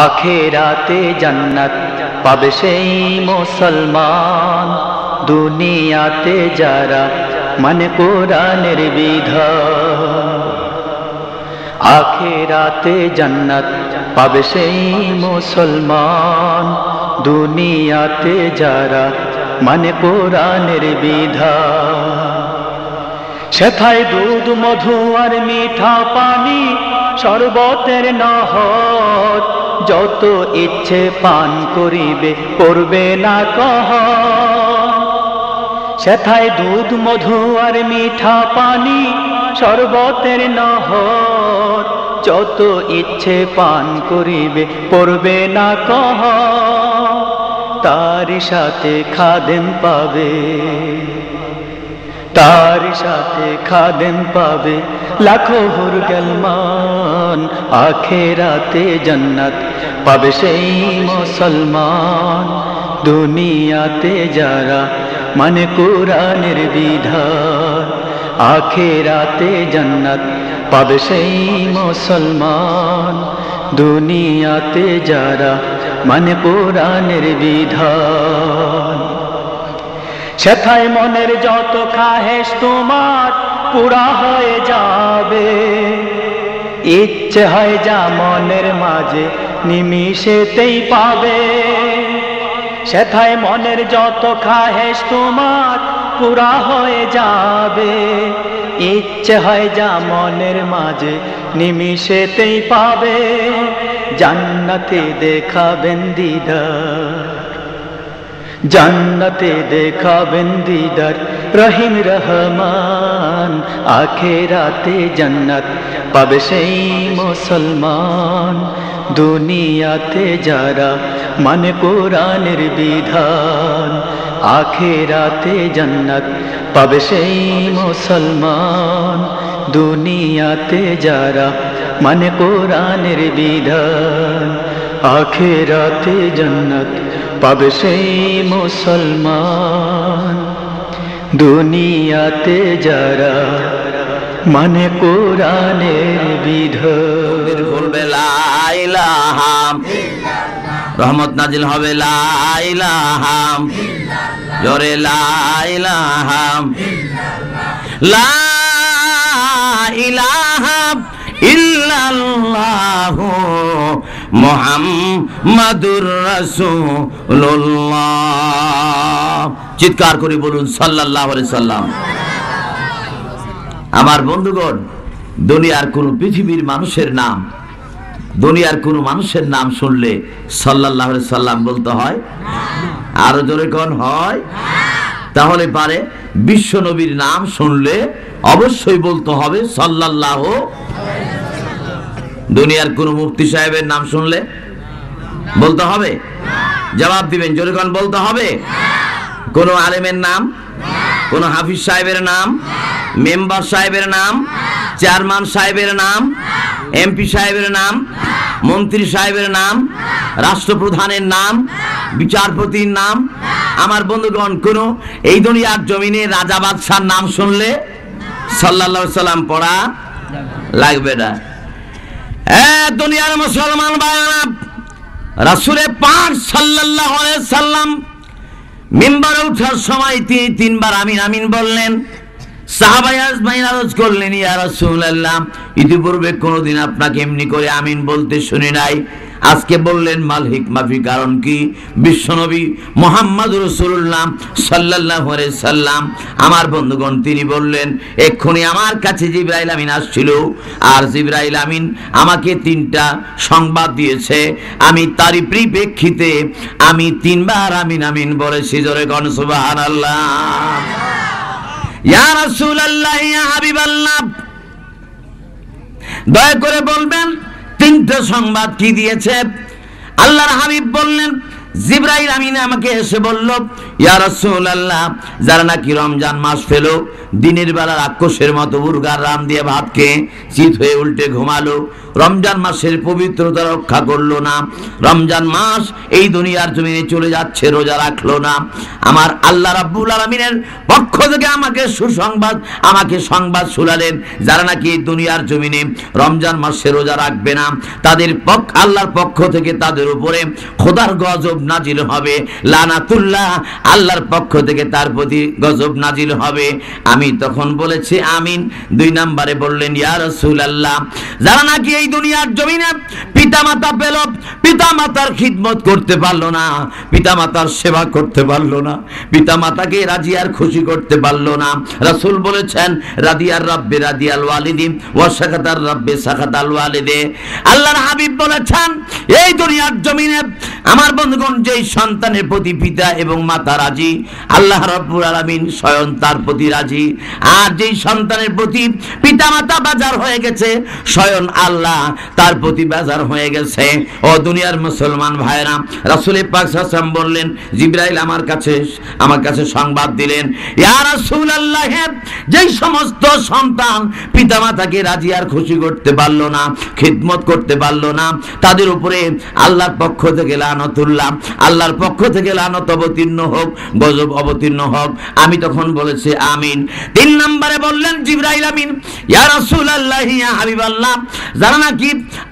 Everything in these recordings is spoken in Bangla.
আখেরাতে জান্নাত পাবে সেই মুসলমান, দুনিয়াতে যারা মানে কোরআনের বিধান। আখেরাতে জান্নাত পাবে সেই মুসলমান, দুনিয়াতে যারা মানে কোরআনের বিধান। সেথায় দুধ মধু আর মিঠা পানি, শরবতের নহর, যত ইচ্ছে পান করিবে করবে না কহর। সেথায় দুধ মধু আর মিঠা পানি, শরবতের নহর, যত ইচ্ছে পান করিবে করবে না কহর। তার সাথে খাদেম পাবে, তার সাথে খাদেম পাবে লাখো হুর গেলমান। আখেরাতে জান্নাত পাবে সেই মুসলমান, দুনিয়াতে যারা মানে কোরআনের বিধান। আখেরাতে জান্নাত পাবে সেই মুসলমান, দুনিয়াতে যারা মানে কোরআনের বিধান। সেথায় মনের যত খাহেশ তোমার পুরা হয়ে যাবে, ইচ্ছে হয় যা মনের মাঝে নিমিষেতেই পাবে। সেথায় মনের যত খাহেশ তোমার পুরা হয়ে যাবে, ইচ্ছে হয় যা মনের মাঝে নিমিষেতেই পাবে। জান্নাতে দেখাবেন দিদার, জান্নাতে দেখাবেন দিদার রহিম রহমান। আখেরাতে জান্নাত পাবে সেই মুসলমান, দুনিয়াতে যারা মানে কোরআনের বিধান। আখেরাতে জান্নাত পাবে সেই মুসলমান, দুনিয়াতে যারা মানে কোরআনের বিধান। আখেরাতে জান্নাত পাবে সেই মুসলমান, দুনিয়াতে যারা মানে কোরআনের বিধান। বলবে লা ইলাহা ইল্লাল্লাহ, রহমত নাজিল হবে লা ইলাহা ইল্লাল্লাহ, জোরে লা ইলাহা ইল্লাল্লাহ, লা ইলাহা ইল্লাল্লাহ মুহাম্মাদুর রাসূলুল্লাহ। চিৎকার করে বলুন সাল্লাল্লাহু আলাইহি সাল্লাম। আমার বন্ধুগণ, দুনিয়ার কোন পৃথিবীর মানুষের নাম, দুনিয়ার কোন মানুষের নাম শুনলে সাল্লাল্লাহু আলাইহি সাল্লাম বলতে হয়? আরো জোরে কোন হয়? তাহলে পারে বিশ্ব নবীর নাম শুনলে অবশ্যই বলতে হবে সাল্লাল্লাহু। দুনিয়ার কোন মুফতি সাহেবের নাম শুনলে বলতে হবে? জবাব দিবেন, জোরে কোন বলতে হবে? কোন আলেমের নাম, কোন হাফিজ সাহেবের নাম, মেম্বার সাহেবের নাম, চেয়ারম্যান সাহেবের নাম, এমপি সাহেবের নাম, মন্ত্রী সাহেবের নাম, রাষ্ট্রপ্রধানের নাম, বিচারপতির নাম। আমার বন্ধুগণ, কোন এই দুনিয়ার জমিনে রাজা বাদশার নাম শুনলে সাল্লাল্লাহু আলাইহি সাল্লাম পড়া লাগবে না। দুনিয়ার মুসলমান ভাইরা, রাসূলে পাক সাল্লাল্লাহু আলাইহি সাল্লাম মিম্বারে ওঠার সময় তিনি তিনবার আমিন আমিন বললেন। সাহাবায়ে আজমাইন আরজ করলেন, ইয়া রাসূলুল্লাহ, ইতিপূর্বে কোনদিন আপনাকে এমনি করে আমিন বলতে শুনি নাই, আজকে বললেন, মাল হিকমা ফি, কারণ কি? বিশ্বনবী মুহাম্মদুর রাসূলুল্লাহ সাল্লাল্লাহু আলাইহি সাল্লাম, আমার বন্ধুগণ, তিনি বললেন, এক্ষুনি আমার কাছে জিবরাইল আমিন আসছিল, আর জিবরাইল আমিন আমাকে তিনটা সংবাদ দিয়েছে, আমি তারই পরিপ্রেক্ষিতে আমি তিনবার আমিন আমিন বলেছি। জোরে কোন সুবহানাল্লাহ। ইয়া রাসূলুল্লাহ, ইয়া হাবিবাল্লাহ, দয়া করে বলবেন তিনটা সংবাদ কি দিয়েছে? আল্লাহর হাবিব বললেন, জিবরাইল আমিন আমাকে এসে বলল, ইয়া রাসূলুল্লাহ, যারা নাকি রমজান মাস পেল, দিনের বেলা রাক্ষসের মতো উর্গার রাম দিয়ে ভাত খেয়ে চিত হয়ে উল্টে ঘুমালো, রমজান মাসের পবিত্রতা রক্ষা করলো না, রমজান মাস এই দুনিয়ার জমিনে চলে যাচ্ছে, রোজা রাখলো না, আমার আল্লাহ রাব্বুল আলামিনের পক্ষ থেকে আমাকে সুসংবাদ, আমাকে সংবাদ শোনালেন, যারা নাকি এই দুনিয়ার জমিনে রমজান মাসে রোজা রাখবে না, তাদের আল্লাহর পক্ষ থেকে তাদের উপরে খোদার গজব নাজিল হবে, লানাতুল্লাহ, আল্লাহর পক্ষ থেকে তার প্রতি গজব নাজিল হবে। আমি তখন বলেছি আমিন। 2 নম্বরে বললেন, ইয়া রাসূলুল্লাহ, যারা নাকি এই দুনিয়ার জমিনে পিতামাতা পেল, পিতামাতার খিদমত করতে পারলো না, পিতামাতার সেবা করতে পারলো না, পিতামাতাকে রাজি আর খুশি করতে পারলো না, রাসূল বলেছেন রাদিয়ার রাব্বে রাদিয়াল ওয়ালিদি ওয়া সাকাতার রাব্বে সাকাতাল ওয়ালিদে। আল্লাহর হাবিব বলেছেন এই দুনিয়ার জমিনে আমার বন্ধুগণ, যেই সন্তানের প্রতি পিতা এবং মাতা রাজি, আল্লাহ রাব্বুল আলামিন স্বয়ং তার প্রতি রাজি, আর যেই সন্তানের প্রতি পিতা মাতা বেজার হয়ে গেছে, স্বয়ং আল্লাহ তার প্রতি বেজার হয়ে গেছে। ও দুনিয়ার মুসলমান ভাইরা, রাসূল পাক সাল্লাল্লাহু আলাইহি ওয়াসাল্লাম বললেন, জিবরাইল আমার কাছে সংবাদ দিলেন, ইয়া রাসূলুল্লাহ, যেই সমস্ত সন্তান পিতা মাতাকে রাজি আর খুশি করতে পারলো না, খিদমত করতে পারলো না, তাদের উপরে আল্লাহর পক্ষ থেকে লানতুল্লাহ, আল্লাহর পক্ষ থেকে লানত অবতীর্ণ হোক, গজব অবতীর্ণ হোক। আমি তখন বলেছি আমিন। 3 নম্বরে বললেন জিবরাইল আমিন। ইয়া রাসূলুল্লাহ, ইয়া হাবিবাল্লাহ, যারা নাকি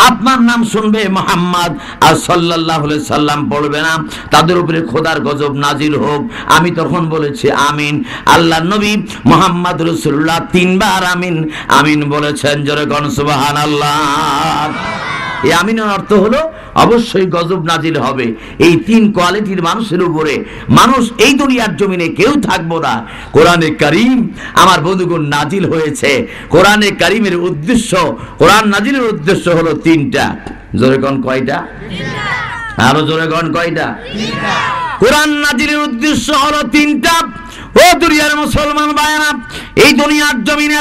আপনার নাম শুনবে মুহাম্মদ আর সাল্লাল্লাহু আলাইহি সাল্লাম পড়বে না, তাদের উপরে খোদার গজব নাজিল হোক। আমি তখন বলেছি আমিন। আল্লাহর নবী মুহাম্মদ রাসূলুল্লাহ 3 বার আমিন আমিন বলেছেন। জোরে কোন সুবহানাল্লাহ। এই আমিনের অর্থ হলো অবশ্যই গজব নাজিল হবে। এই 3 কোয়ালিটির মানুষের উপরে মানুষ এই দুনিয়ার জমিনে কেউ থাকবো না। কোরআনে কারীম আমার বন্ধুগণ নাজিল হয়েছে। কোরআনে কারীমের উদ্দেশ্য, কোরআন নাজিলের উদ্দেশ্য হলো 3টা। জোরে কোন কয়টা? আরো জোরে কোন কয়টা? কোরআন নাজিলের উদ্দেশ্য হলো 3টা। ও দুনিয়ার মুসলমান ভাইরা, এই দুনিয়ার জমিনে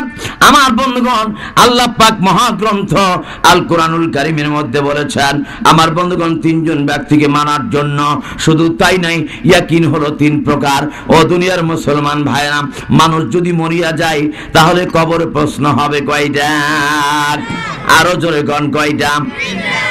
আমার বন্ধুগণ আল্লাহ পাক মহাগ্রন্থ আল কোরআনুল কারীমের মধ্যে বলেছেন আমার বন্ধুগণ 3 জন ব্যক্তিকে মানার জন্য। শুধু তাই নাই, ইয়াকিন হলো 3 প্রকার। ও দুনিয়ার মুসলমান ভাইরা, মানুষ যদি মরিয়া যায় তাহলে কবরে প্রশ্ন হবে কয়টা? আরো জোরে কোন কয়টা?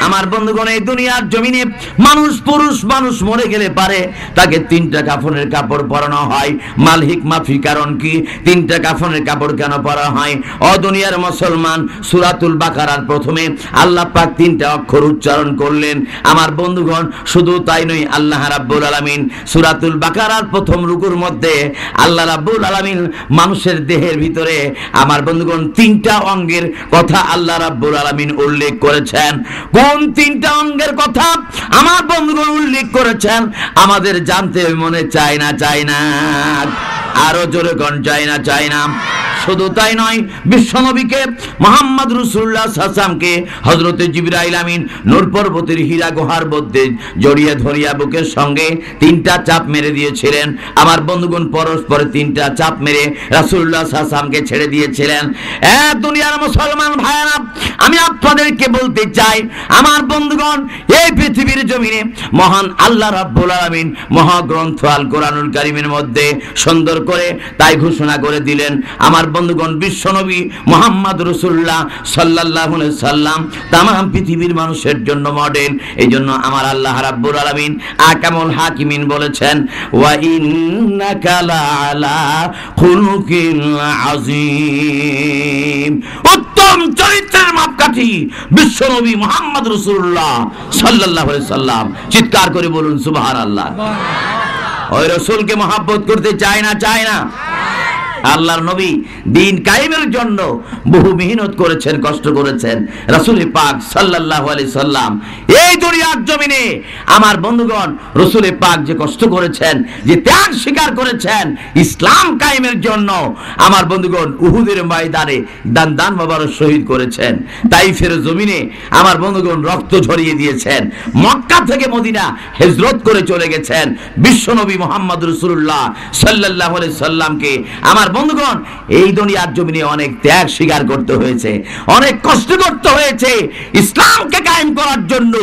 আমার বন্ধুগণ এই দুনিয়ার জমিনে মানুষ, পুরুষ মানুষ মরে গেলে পারে তাকে 3টা কাফনের কাপড় পরানো হয়। মাল হিকমাফি কারণ কি 3টা কাফনের কাপড় কেন পরা হয়? ও দুনিয়ার মুসলমান, সূরাতুল বাকারার প্রথমে আল্লাহ পাক 3টা অক্ষর উচ্চারণ করলেন। আমার বন্ধুগণ শুধু তাই নয়, আল্লাহ রাব্বুল আলামিন সূরাতুল বাকারার প্রথম রুকুর মধ্যে আল্লাহ রাব্বুল আলামিন মানুষের দেহের ভিতরে আমার বন্ধুগণ 3টা অঙ্গের কথা আল্লাহ রাব্বুল আলামিন উল্লেখ করেছেন। কোন 3টা অঙ্গের কথা আমার বন্ধুগণ উল্লেখ করেছেন আমাদের জানতে মনে চায় না। আরো জোরে কোন চায় না। শুধু তাই নয়, বিশ্বনবীকে মুহাম্মদ রাসূলুল্লাহ সাল্লাল্লাহু আলাইহি ওয়াসাল্লামকে হযরতে জিবরাইল আমিন নূর পর্বতের হীরা গুহার মধ্যে জড়িয়ে ধরিয়া বুকের সঙ্গে 3টা চাপ মেরে দিয়েছিলেন। আমার বন্ধুগণ পরস্পর 3টা চাপ মেরে রাসূলুল্লাহ সাল্লাল্লাহু আলাইহি ওয়াসাল্লামকে ছেড়ে দিয়েছিলেন। দুনিয়ার মুসলমান ভাইরা, আমি আপনাদেরকে বলতে চাই আমার বন্ধুগণ, এই পৃথিবীর জমিনে মহান আল্লাহ রাব্বুল আলামিন মহাগ্রন্থ আল কোরআনুল কারীমের মধ্যে সুন্দর করে তাই ঘোষণা করে দিলেন আমার বন্ধুগণ বিশ্বনবী মুহাম্মদ রাসূলুল্লাহ সাল্লাল্লাহু আলাইহি সাল্লাম तमाम পৃথিবীর মানুষের জন্য মডেল। এইজন্য আমার আল্লাহ রাব্বুল আলামিন আকামুল হাকিমিন বলেছেন, ওয়া ইন্নাকা লাআলা খুলুকিন আযীম। উত্তম চরিত্রের মাপকাঠি বিশ্বনবী মুহাম্মদ রাসূলুল্লাহ সাল্লাল্লাহু আলাইহি সাল্লাম। চিৎকার করে বলুন সুবহানাল্লাহ। ওই রাসূলকে মহব্বত করতে চায় না? আল্লাহর নবী দিন কায়েমের জন্য বহু মেহনত করেছেন, কষ্ট করেছেন। রাসূল পাক সাল্লাল্লাহু আলাইহি সাল্লাম এই দুনিয়ার জমিনে আমার বন্ধুগণ রাসূল পাক যে কষ্ট করেছেন, যে ত্যাগ স্বীকার করেছেন ইসলাম কায়েমের জন্য, আমার বন্ধুগণ উহুদের ময়দানে দান মোবারক শহীদ করেছেন, তাইফের জমিনে আমার বন্ধুগণ রক্ত ঝরিয়ে দিয়েছেন, মক্কা থেকে মদিনা হিজরত করে চলে গেছেন। বিশ্বনবী মুহাম্মদ রাসূলুল্লাহ সাল্লাল্লাহু আলাইহি সাল্লামকে আমার বন্ধুগণ এই দুনিয়ার জমিনে অনেক ত্যাগ স্বীকার করতে হয়েছে, অনেক কষ্ট করতে হয়েছে ইসলামকে কায়েম করার জন্য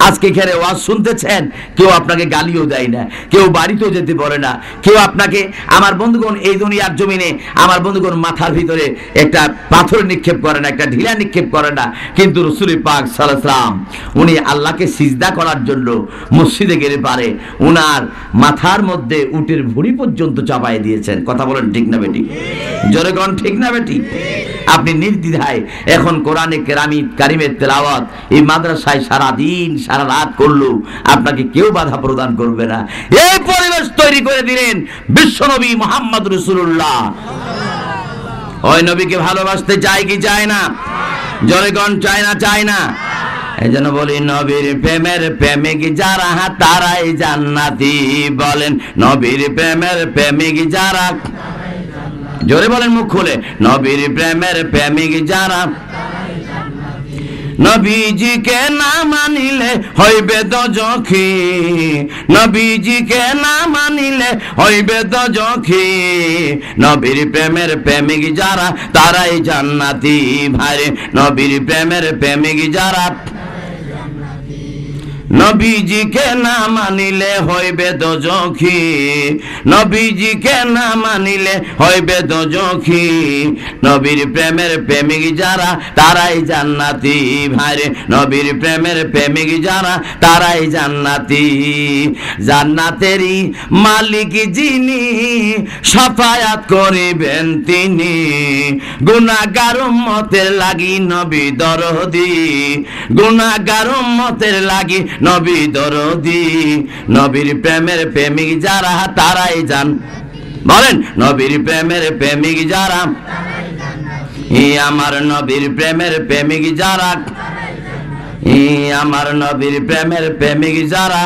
আজকে এখানে ওয়াজ শুনতেছেন। কেউ আপনাকে গালিও দেয় না, কেউ বাড়িতেও যেতে পারে না, কেউ আপনাকে, আমার বন্ধুগণ এই দুনিয়ার জমিনে আমার বন্ধুগণ মাথার ভিতরে একটা পাথর নিক্ষেপ করে না, একটা ঢিলা নিক্ষেপ করে না। কিন্তু রাসূল পাক সাল্লাল্লাহু আলাইহি ওয়াসাল্লাম উনি আল্লাহকে সিজদা করার জন্য মসজিদে গেলে পারে উনার মাথার মধ্যে উটের ভুঁড়ি পর্যন্ত চাপায় দিয়েছেন। কথা বলেন ঠিক না বেটি? জোরে কোন ঠিক না বেটি? আপনি নির্দ্বিধায় এখন কোরআনে কারিমের তেলাওয়াত এই মাদ্রাসায় সারা দিন সারা রাত করলো, আপনাকে কেউ বাধা প্রদান করবে না। এই পরিবেশ তৈরি করে দিলেন বিশ্বনবী মুহাম্মদ রাসূলুল্লাহ। ওই নবীকে ভালোবাসতে চায় কি চায় না? জোরে কোন চায় না? চায় না? এই জন্য বলি নবীর প্রেমের প্রেমিক যারা তারাই জান্নাতি। বলেন নবীর প্রেমের প্রেমিক যারা, জোরে বলেন মুখ খুলে, নবীর প্রেমের প্রেমিক যারা। নবীজিকে না মানিলে হইবে দোজখী, নবীজিকে না মানিলে হইবে দোজখী। নবীর প্রেমের প্রেমিক যারা তারাই জান্নাতি। ভাইরে নবীর প্রেমের প্রেমিক যারা, নবীজিকে না মানিলে হইবে দোজখী, নবীজিকে না মানিলে হইবে দোজখী। নবীর প্রেমের প্রেমিক যারা তারাই জান্নাতি। ভাইরে নবীর প্রেমের প্রেমিক যারা তারাই জান্নাতি। জান্নাতেরই মালিক যিনি শাফায়াত করিবেন তিনি, গুনাহগার উম্মতের লাগি নবী দরদি, গুনাহগার উম্মতের লাগি নবী দরদি। নবীর প্রেমের প্রেমিক যারা তারাই জান, বলেন নবীর প্রেমের প্রেমিক যারা, আমার নবীর প্রেমের প্রেমিক যারা, আমার নবীর প্রেমের প্রেমিক যারা।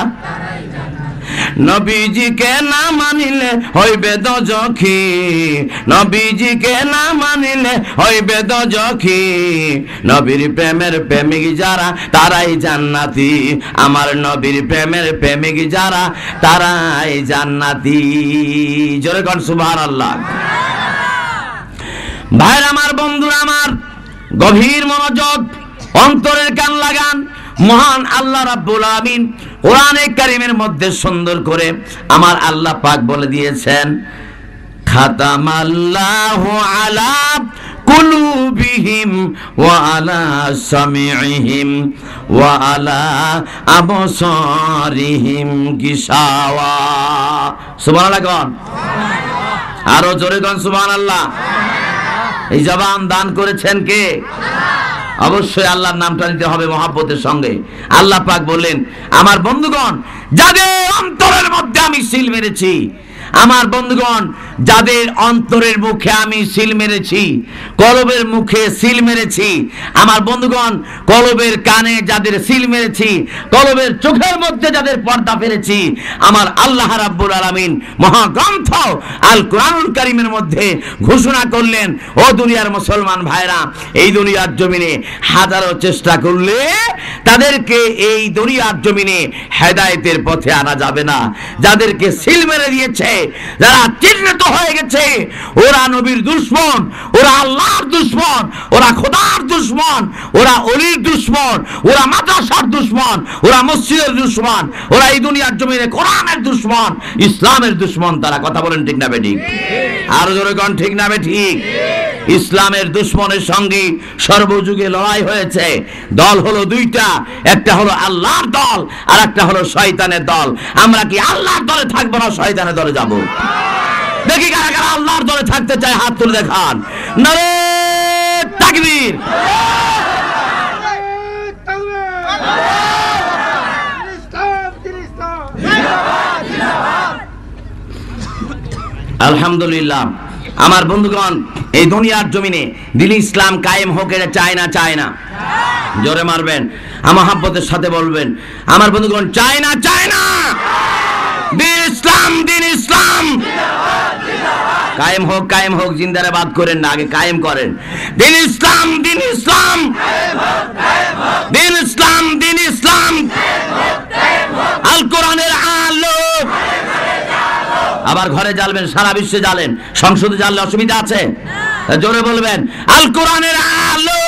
নবীজিকে না মানিলে হইবে দোজখী, নবীজিকে না মানিলে হইবে দোজখী। নবীর প্রেমের প্রেমিক যারা তারাই জান্নাতি। আমার নবীর প্রেমের প্রেমিক যারা তারাই জান্নাতি। জোরে কোন সুবহানাল্লাহ। ভাইর আমার, বন্ধুরা আমার, গভীর মনোযোগ, অন্তরের কান লাগান। মহান আল্লাহ রাব্বুল আলামিন কোরআনে কারীমের মধ্যে সুন্দর করে আমার আল্লাহ পাক বলে দিয়েছেন, খাতামাল্লাহু আলা কুলুবিহিম ওয়া আলা সামিইহিম ওয়া আলা আবসারিহিম গিশাওয়া। সুবহানাল্লাহ কোন? আরো জোরে কোন সুবহানাল্লাহ। এই জবান দান করেছেন কে? অবশ্যই আল্লাহর নামটা নিতে হবে মহব্বতের সঙ্গে। আল্লাহ পাক বললেন, আমার বন্ধুগণ যাদের অন্তরের মধ্যে আমি সিল মেরেছি, আমার বন্ধুগণ যাদের অন্তরের মুখে আমি সিল মেরেছি, কলবের মুখে সিল মেরেছি, আমার বন্ধুগণ কলবের কানে যাদের সিল মেরেছি, কলবের চোখের মধ্যে যাদের পর্দা ফেলেছি, আমার আল্লাহ রাব্বুল আলামিন মহাগ্রন্থ আল কোরআনুল কারীমের মধ্যে ঘোষণা করলেন, ও দুনিয়ার মুসলমান ভাইরা, এই দুনিয়ার জমিনে হাজারো চেষ্টা করলে তাদেরকে এই দুনিয়ার জমিনে হেদায়েতের পথে আনা যাবে না। যাদেরকে সিল মেরে দিয়েছে, যারা চিহ্নিত হয়ে গেছে, ওরা নবীর দুশমন, ওরা আল্লাহর দুশমন, ওরা খোদার দুশমন, ওরা ওলির দুশমন, ওরা মাদ্রাসার দুশমন, ওরা মসজিদের দুশমন, ওরা এই দুনিয়ার জমিনে কোরআনের দুশমন, ইসলামের দুশমন। তারা কথা বলেন ঠিক না বেঠিক? আর জোরে কোন ঠিক না বেঠিক? ইসলামের দুশমনের সঙ্গে সর্বযুগে লড়াই হয়েছে। দল হলো দুইটা, একটা হলো আল্লাহর দল আর একটা হলো শয়তানের দল। আমরা কি আল্লাহর দলে থাকবো না শয়তানের দলে যাব? দেখি কারা কারা আল্লাহর দলে থাকতে চায়, হাত তুলে দেখান। নারে তাকবীর। আলহামদুলিল্লাহ। আমার বন্ধুগণ, এই দুনিয়ার জমিনে দিন ইসলাম কায়েম হোক, এটা চায় না? চায় না? জোরে মারবেন, আমার মহব্বতের সাথে বলবেন, আমার বন্ধুগণ চায় না? চায় না? দিন ইসলাম, দিন ইসলাম কায়েম হোক, কায়েম হোক। জিন্দারে বাদ করেন না, আগে কায়েম করেন। দিন ইসলাম, দিন ইসলাম, দিন ইসলাম, দিন ইসলাম, আল কোরআনের আলো। আবার ঘরে জ্বালবেন, সারা বিশ্বে জ্বালেন, সংসদে জ্বাললে অসুবিধা আছে? জোরে বলবেন, আল কোরআনের আলো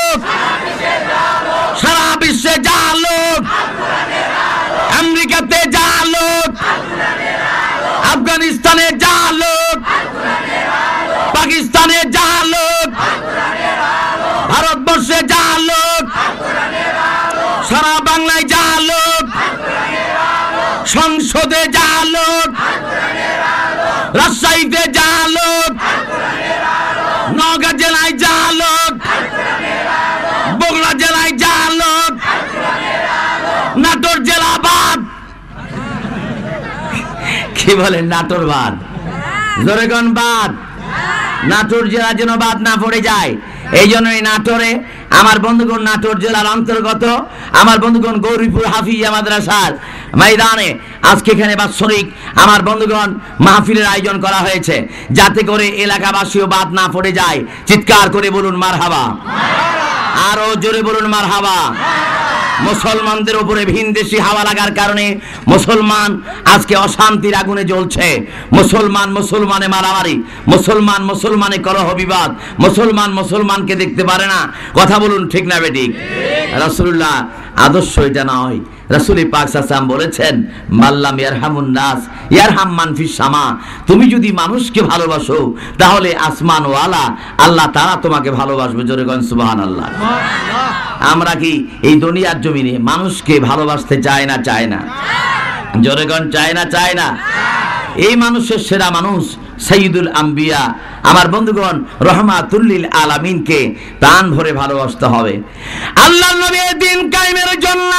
সারা বিশ্বে জ্বালো। জালোট, সংসদে জালোট, রাজশাহীতে জালোট, নওগাঁ জেলায় জালোট, বগুড়া জেলায় জালোট, নাটোর জেলা বাদ। কি বলেন? নাটোর বাদ, জোরেগণ বাদ। নাটোর জেলা যেন বাদ না পড়ে যায়, এই জন্যই নাটোরে আমার বন্ধুগণ, নাটোর জেলার অন্তর্গত আমার বন্ধুগণ গৌরীপুর হাফিজিয়া মাদ্রাসার ময়দানে আজকে এখানে বাৎসরিক আমার বন্ধুগণ মাহফিলের আয়োজন করা হয়েছে, যাতে করে এলাকাবাসীও বাদ না পড়ে যায়। চিৎকার করে বলুন মারহাবা, আরো জোরে বলুন মারহাবা। মুসলমানদের উপরে ভিনদেশি হাওয়া লাগার কারণে মুসলমান আজকে অশান্তির আগুনে জ্বলছে। মুসলমান মুসলমানে মারামারি, মুসলমান মুসলমানে কলহ বিবাদ, মুসলমান মুসলমানকে দেখতে পারে না। কথা বলুন ঠিক না বেঠিক? রাসূলুল্লাহ আদর্শ এটা নয়। রাসূল পাক সাল্লাল্লাহু আলাইহি ওয়াসাল্লাম বলেছেন, মাল্লাম ইয়ারহামুন নাস ইয়ারহাম মান ফিস সামা। তুমি যদি মানুষকে ভালোবাসো তাহলে আসমানওয়ালা আল্লাহ তাআলা তোমাকে ভালোবাসবে। জোরে বলেন সুবহানাল্লাহ। আমরা কি এই দুনিয়ার জমিনে মানুষকে ভালোবাসতে চাই না? চাই না? জোরে বলেন চাই না? চাই না? এই মানুষের সেরা মানুষ সাইয়্যিদুল আম্বিয়া আমার বন্ধুগণ রহমাতুল লিল আলামিনকে প্রাণ ভরে ভালোবাসতে হবে। আল্লাহর নবী দ্বীন কায়েমের জন্য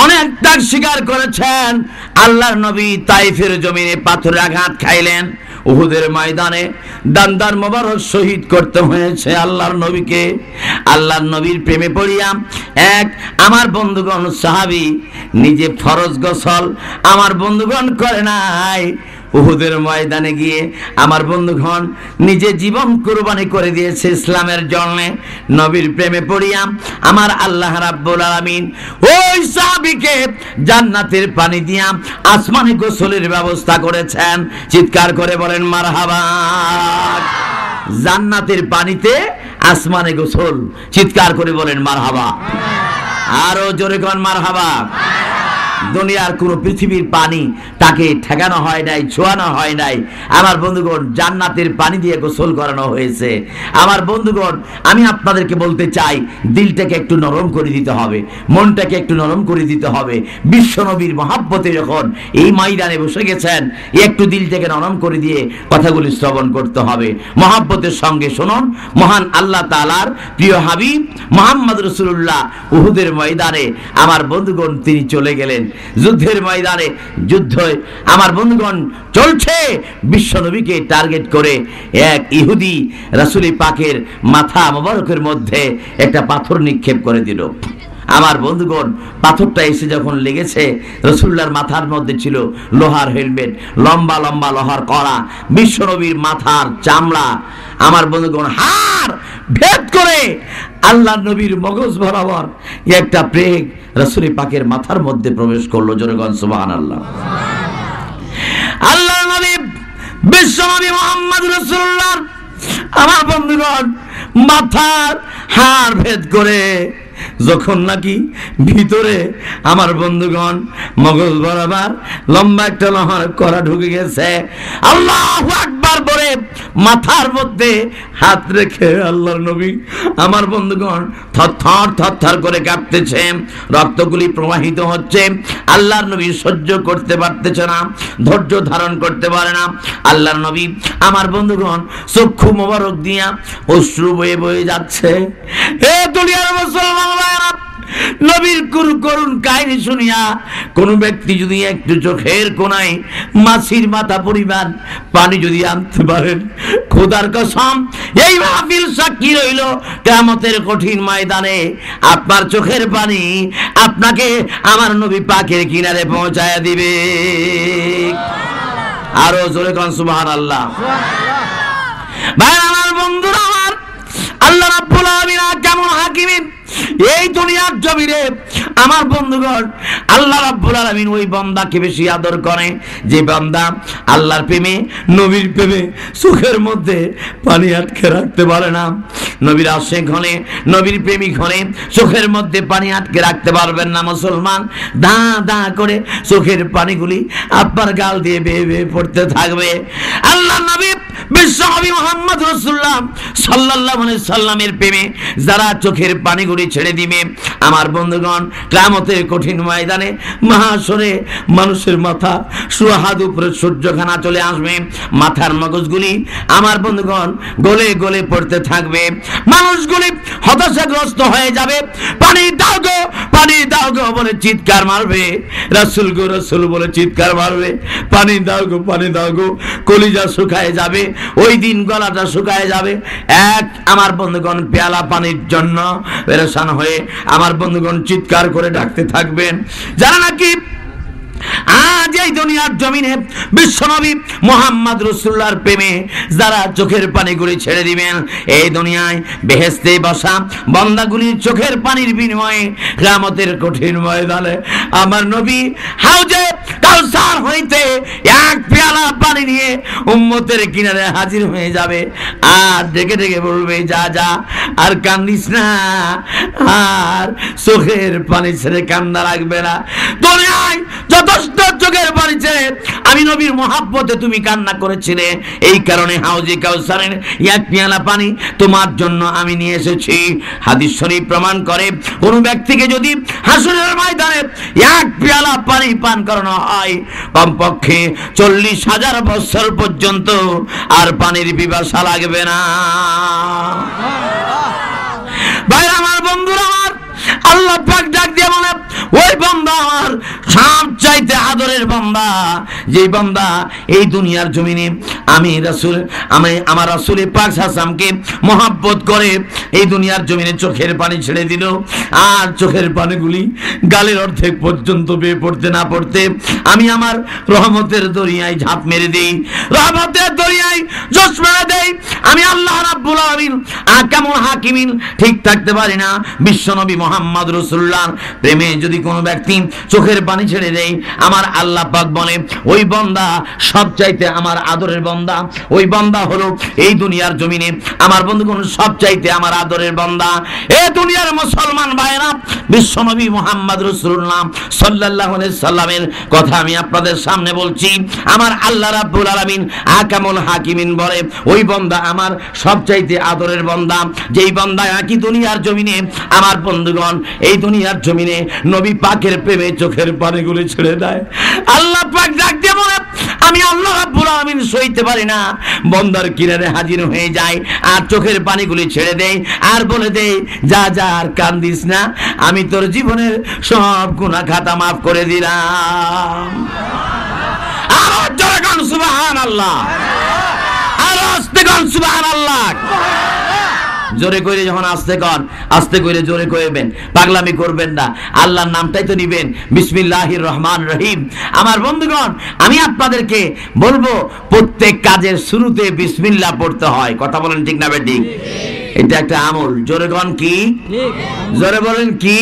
অনেক ত্যাগ স্বীকার করেছেন। আল্লাহর নবী তাইফের জমিনে পাথরের আঘাত খাইলেন, উহুদের ময়দানে দান্দার মোবারক শহীদ করতে হয়েছে আল্লাহর নবীকে। আল্লাহর নবীর প্রেমে পড়িয়া এক আমার বন্ধুগণ সাহাবী নিজে ফরজ গোসল আমার বন্ধুগণ করে নাই, উহুদের ময়দানে গিয়ে আমার বন্ধুগণ নিজে জীবন কুরবানি করে দিয়েছে ইসলামের জন্য। নবীর প্রেমে পড়িয়া আমার আল্লাহ রাব্বুল আলামিন ওই সাহাবীকে জান্নাতের পানি দিয়া আসমানে গোসলের ব্যবস্থা করেছেন। চিৎকার করে বলেন মারহাবা। জান্নাতের পানিতে আসমানে গোসল, চিৎকার করে বলেন মারহাবা। আরো জোরে কোন মারহাবা। দুনিয়ার কোন পৃথিবীর পানি তাকে ঠেকানো হয় নাই, ছোঁয়ানো হয় নাই। আমার বন্ধুগণ জান্নাতের পানি দিয়ে গোসল করানো হয়েছে। আমার বন্ধুগণ আমি আপনাদেরকে বলতে চাই, দিলটাকে একটু নরম করে দিতে হবে, মনটাকে একটু নরম করে দিতে হবে। বিশ্বনবীর মহাব্বতে যখন এই ময়দানে বসে গেছেন, একটু দিলটাকে নরম করে দিয়ে কথাগুলি শ্রবণ করতে হবে। মহাব্বতের সঙ্গে শুনুন, মহান আল্লাহ তাআলার প্রিয় হাবিব মুহাম্মদ রাসূলুল্লাহ উহুদের ময়দানে আমার বন্ধুগণ তিনি চলে গেলেন। যুদ্ধের ময়দানে যুদ্ধ আমার বন্ধুগণ চলছে, বিশ্বনবীকে টার্গেট করে এক ইহুদি রাসূল পাকের মাথা মোবারকের মধ্যে একটা পাথর নিক্ষেপ করে দিল। আমার বন্ধুগণ পাথরটা এসে যখন লেগেছে, রাসূলুল্লাহর মাথার মধ্যে ছিল লোহার হেলমেট, লম্বা লম্বা লোহার কড়া, বিশ্বনবীর মাথার চামড়া আমার বন্ধুগণ হাড় ভেদ করে আল্লাহ নবীর মগজ বরাবর একটা প্রেগ রাসূল পাকের মাথার মধ্যে প্রবেশ করলো। জোরে বলেন সুবহানাল্লাহ। আল্লাহ নবী বিশ্বনবী মুহাম্মদ রাসূলুল্লাহ আমার বন্ধুগণ মাথার হাড় ভেদ করে যখন নাকি ভিতরে আমার বন্ধুগণ মগজ বরাবর লম্বা একটা লোহার কড়া ঢুকে গেছে, আল্লাহু আকবার বলে মাথার মধ্যে হাত রেখে আল্লাহর নবী আমার বন্ধুগণ থরথর থরথর করে কাঁপতেছে, রক্তগুলি প্রবাহিত হচ্ছে। আল্লাহর নবী সহ্য করতে পারতেছে না, ধৈর্য ধারণ করতে পারে না। আল্লাহর নবী আমার বন্ধুগণ চক্ষু মোবারক দিয়া অশ্রু বয়ে বয়ে যাচ্ছে। হে দুনিয়ার মুসলমান ভাইরা, নবীর করুণ কাহিনী শুনিয়া কোন ব্যক্তি যদি একটু চোখের কোনায় মাছির মাথা পরিমাণ পানি যদি আনতে পারেন, খোদার কসম এই মাহফিল সাক্ষী রইল কিয়ামতের কঠিন ময়দানে আপনার চোখের পানি আপনাকে আমার নবী পাকের কিনারে পৌঁছায়া দিবে। আরো জোরে কোন সুবহানাল্লাহ। ভাই আমার বন্ধুরা, আমার আল্লাহ রাব্বুল আলামিন কেমন হাকিম এই দুনিয়ার জমিনে আমার বন্ধুগণ। আল্লাহ রাব্বুল আলামিন ওই বান্দাকে বেশি আদর করে যে বান্দা আল্লাহর প্রেমে নবীর প্রেমে চোখের মধ্যে পানি আটকে রাখতে পারে না। নবীর আশিক হলে, নবীর প্রেমিক হলে চোখের মধ্যে পানি আটকে রাখতে পারবেন না। মুসলমান দা দা করে চোখের পানিগুলি আপনার গাল দিয়ে বেয়ে বেয়ে পড়তে থাকবে। আল্লাহ নবী বিশ্বনবী মুহাম্মদ রাসূলুল্লাহ সাল্লাল্লাহু আলাইহি সাল্লামের প্রেমে যারা চোখের পানিগুলি ছেড়ে দিবে, আমার বন্ধুগণ, কিয়ামতের কঠিন ময়দানে মাহশরে মানুষের মাথা সুহাদ উপরে সূর্যখানা চলে আসবে, মাথার মগজগুলি আমার বন্ধুগণ গলে গলে পড়তে থাকবে, মানুষগুলি হতাশাগ্রস্ত হয়ে যাবে, পানি দাও গো, পানি দাও গো বলে চিৎকার মারবে, রাসূল গো রাসূল বলে চিৎকার মারবে, পানি দাও গো, পানি দাও গো, কলিজা শুকায় যাবে, ওই দিন গলাটা শুকায় যাবে। এক আমার বন্ধুগণ পেয়ালা পানির জন্য পেরেশান হয়ে আমার বন্ধুগণ চিৎকার করে ডাকতে থাকবেন। যারা নাকি আজ এই দুনিয়ার জমিনে বিশ্বনবী মুহাম্মদ রাসূলুল্লাহর প্রেমে যারা চোখের পানিগুলি ছেড়ে দিবেন, এই দুনিয়ায় বেহেশতে বসা বান্দাগুলির চোখের পানির বিনিময়ে কিয়ামতের কঠিন ময়দানে আমার নবী হাউজে কাউসার হইতে এক পেয়ালা পানি নিয়ে উম্মতের কিনারে হাজির হয়ে যাবে, আর ডেকে ডেকে বলবে, যা যা আর কান্দিস না, আর চোখের পানি ছেড়ে কান্না লাগবে না, দুনিয়ায় যথেষ্ট চোখের পানি ছেড়ে আমি নবীর মহাব্বতে তুমি কান্না করেছিলে, এই কারণে হাউজে কাউসারের এক পেয়ালা পানি তোমার জন্য আমি নিয়ে এসেছি। হাদিস শরীফ প্রমাণ করে, কোন ব্যক্তিকে যদি হাসরের ময়দানে এক পেয়ালা পানি পান করানো হয়, কমপক্ষে 40,000 বছর পর্যন্ত আর পানির পিপাসা লাগবে না। ভাই আমার, বন্ধুরা আমার, আল্লাহ পাক ডাক দিয়ে বলে, ওই বান্দা আমার সবচাইতে আদরের বান্দা, যেই বান্দা এই দুনিয়ার জমিনে আমি রাসূল আমার রাসূল পাক সাল্লামকে মহব্বত করে এই দুনিয়ার জমিনে চোখের পানি ছেড়ে দিল, আর চোখের পানিগুলি গালের অর্ধেক পর্যন্ত বেয়ে পড়তে না পড়তে আমি আমার রহমতের দরিয়ায় ঝাঁপ মেরে দেই, রহমতের দরিয়ায় জোশ মেরে দেই। আমি আল্লাহ রাব্বুল আলামিন আহকামুল হাকিমিন ঠিক থাকতে পারি না। বিশ্বনবী মুহাম্মদ রাসূলুল্লাহর প্রেমে যদি কোনো ব্যক্তি চোখের পানি ছেড়ে দেয়, আমার আল্লাহ পাক বলে, ওই বান্দা সবচাইতে আমার আদরের বান্দা, ওই বান্দা হলো এই দুনিয়ার জমিনে আমার বন্ধুগণ সবচাইতে আমার আদরের বান্দা। এই দুনিয়ার মুসলমান ভাইরা, বিশ্বনবী মুহাম্মদ রাসূলুল্লাহ সাল্লাল্লাহু আলাইহি সাল্লামের কথা আমি আপনাদের সামনে বলছি। আমার আল্লাহ রাব্বুল আলামিন আহকামুল হাকিমিন বলে, ওই বান্দা আমার সবচাইতে আদরের বান্দা, যেই বান্দা একই দুনিয়ার জমিনে আমার বন্ধুগণ এই দুনিয়ার জমিনে নবী পাকের প্রেমে চোখের পানিগুলি ছেড়ে দেয়। আল্লাহ পাক ডাক দিয়ে বলে, আমি আল্লাহ রাব্বুল আলামিন সইতে পারি না, বন্দার কিনারে হাজির হয়ে যায় আর চোখের পানিগুলি ছেড়ে দেয় আর বলে দেয়, যা যা আর কান্দিস না, আমি তোর জীবনের সব গুনাহ খাতা মাফ করে দিলাম। আর জোরে গান সুবহানাল্লাহ, আর আস্তে গান সুবহানাল্লাহ। জোরে করে যখন আস্তে করে জোরে কইবেন, পাগলামি করবেন না, আল্লাহর নামটাই তো নিবেন, বিসমিল্লাহির রহমানির রহিম। আমার বন্ধুগণ, আমি আপনাদেরকে বলবো, প্রত্যেক কাজের শুরুতে বিসমিল্লাহ পড়তে হয়। কথা বলেন ঠিক না বেঠিক? এটা একটা আমল। জোরে গণ কি? জোরে বলেন কি?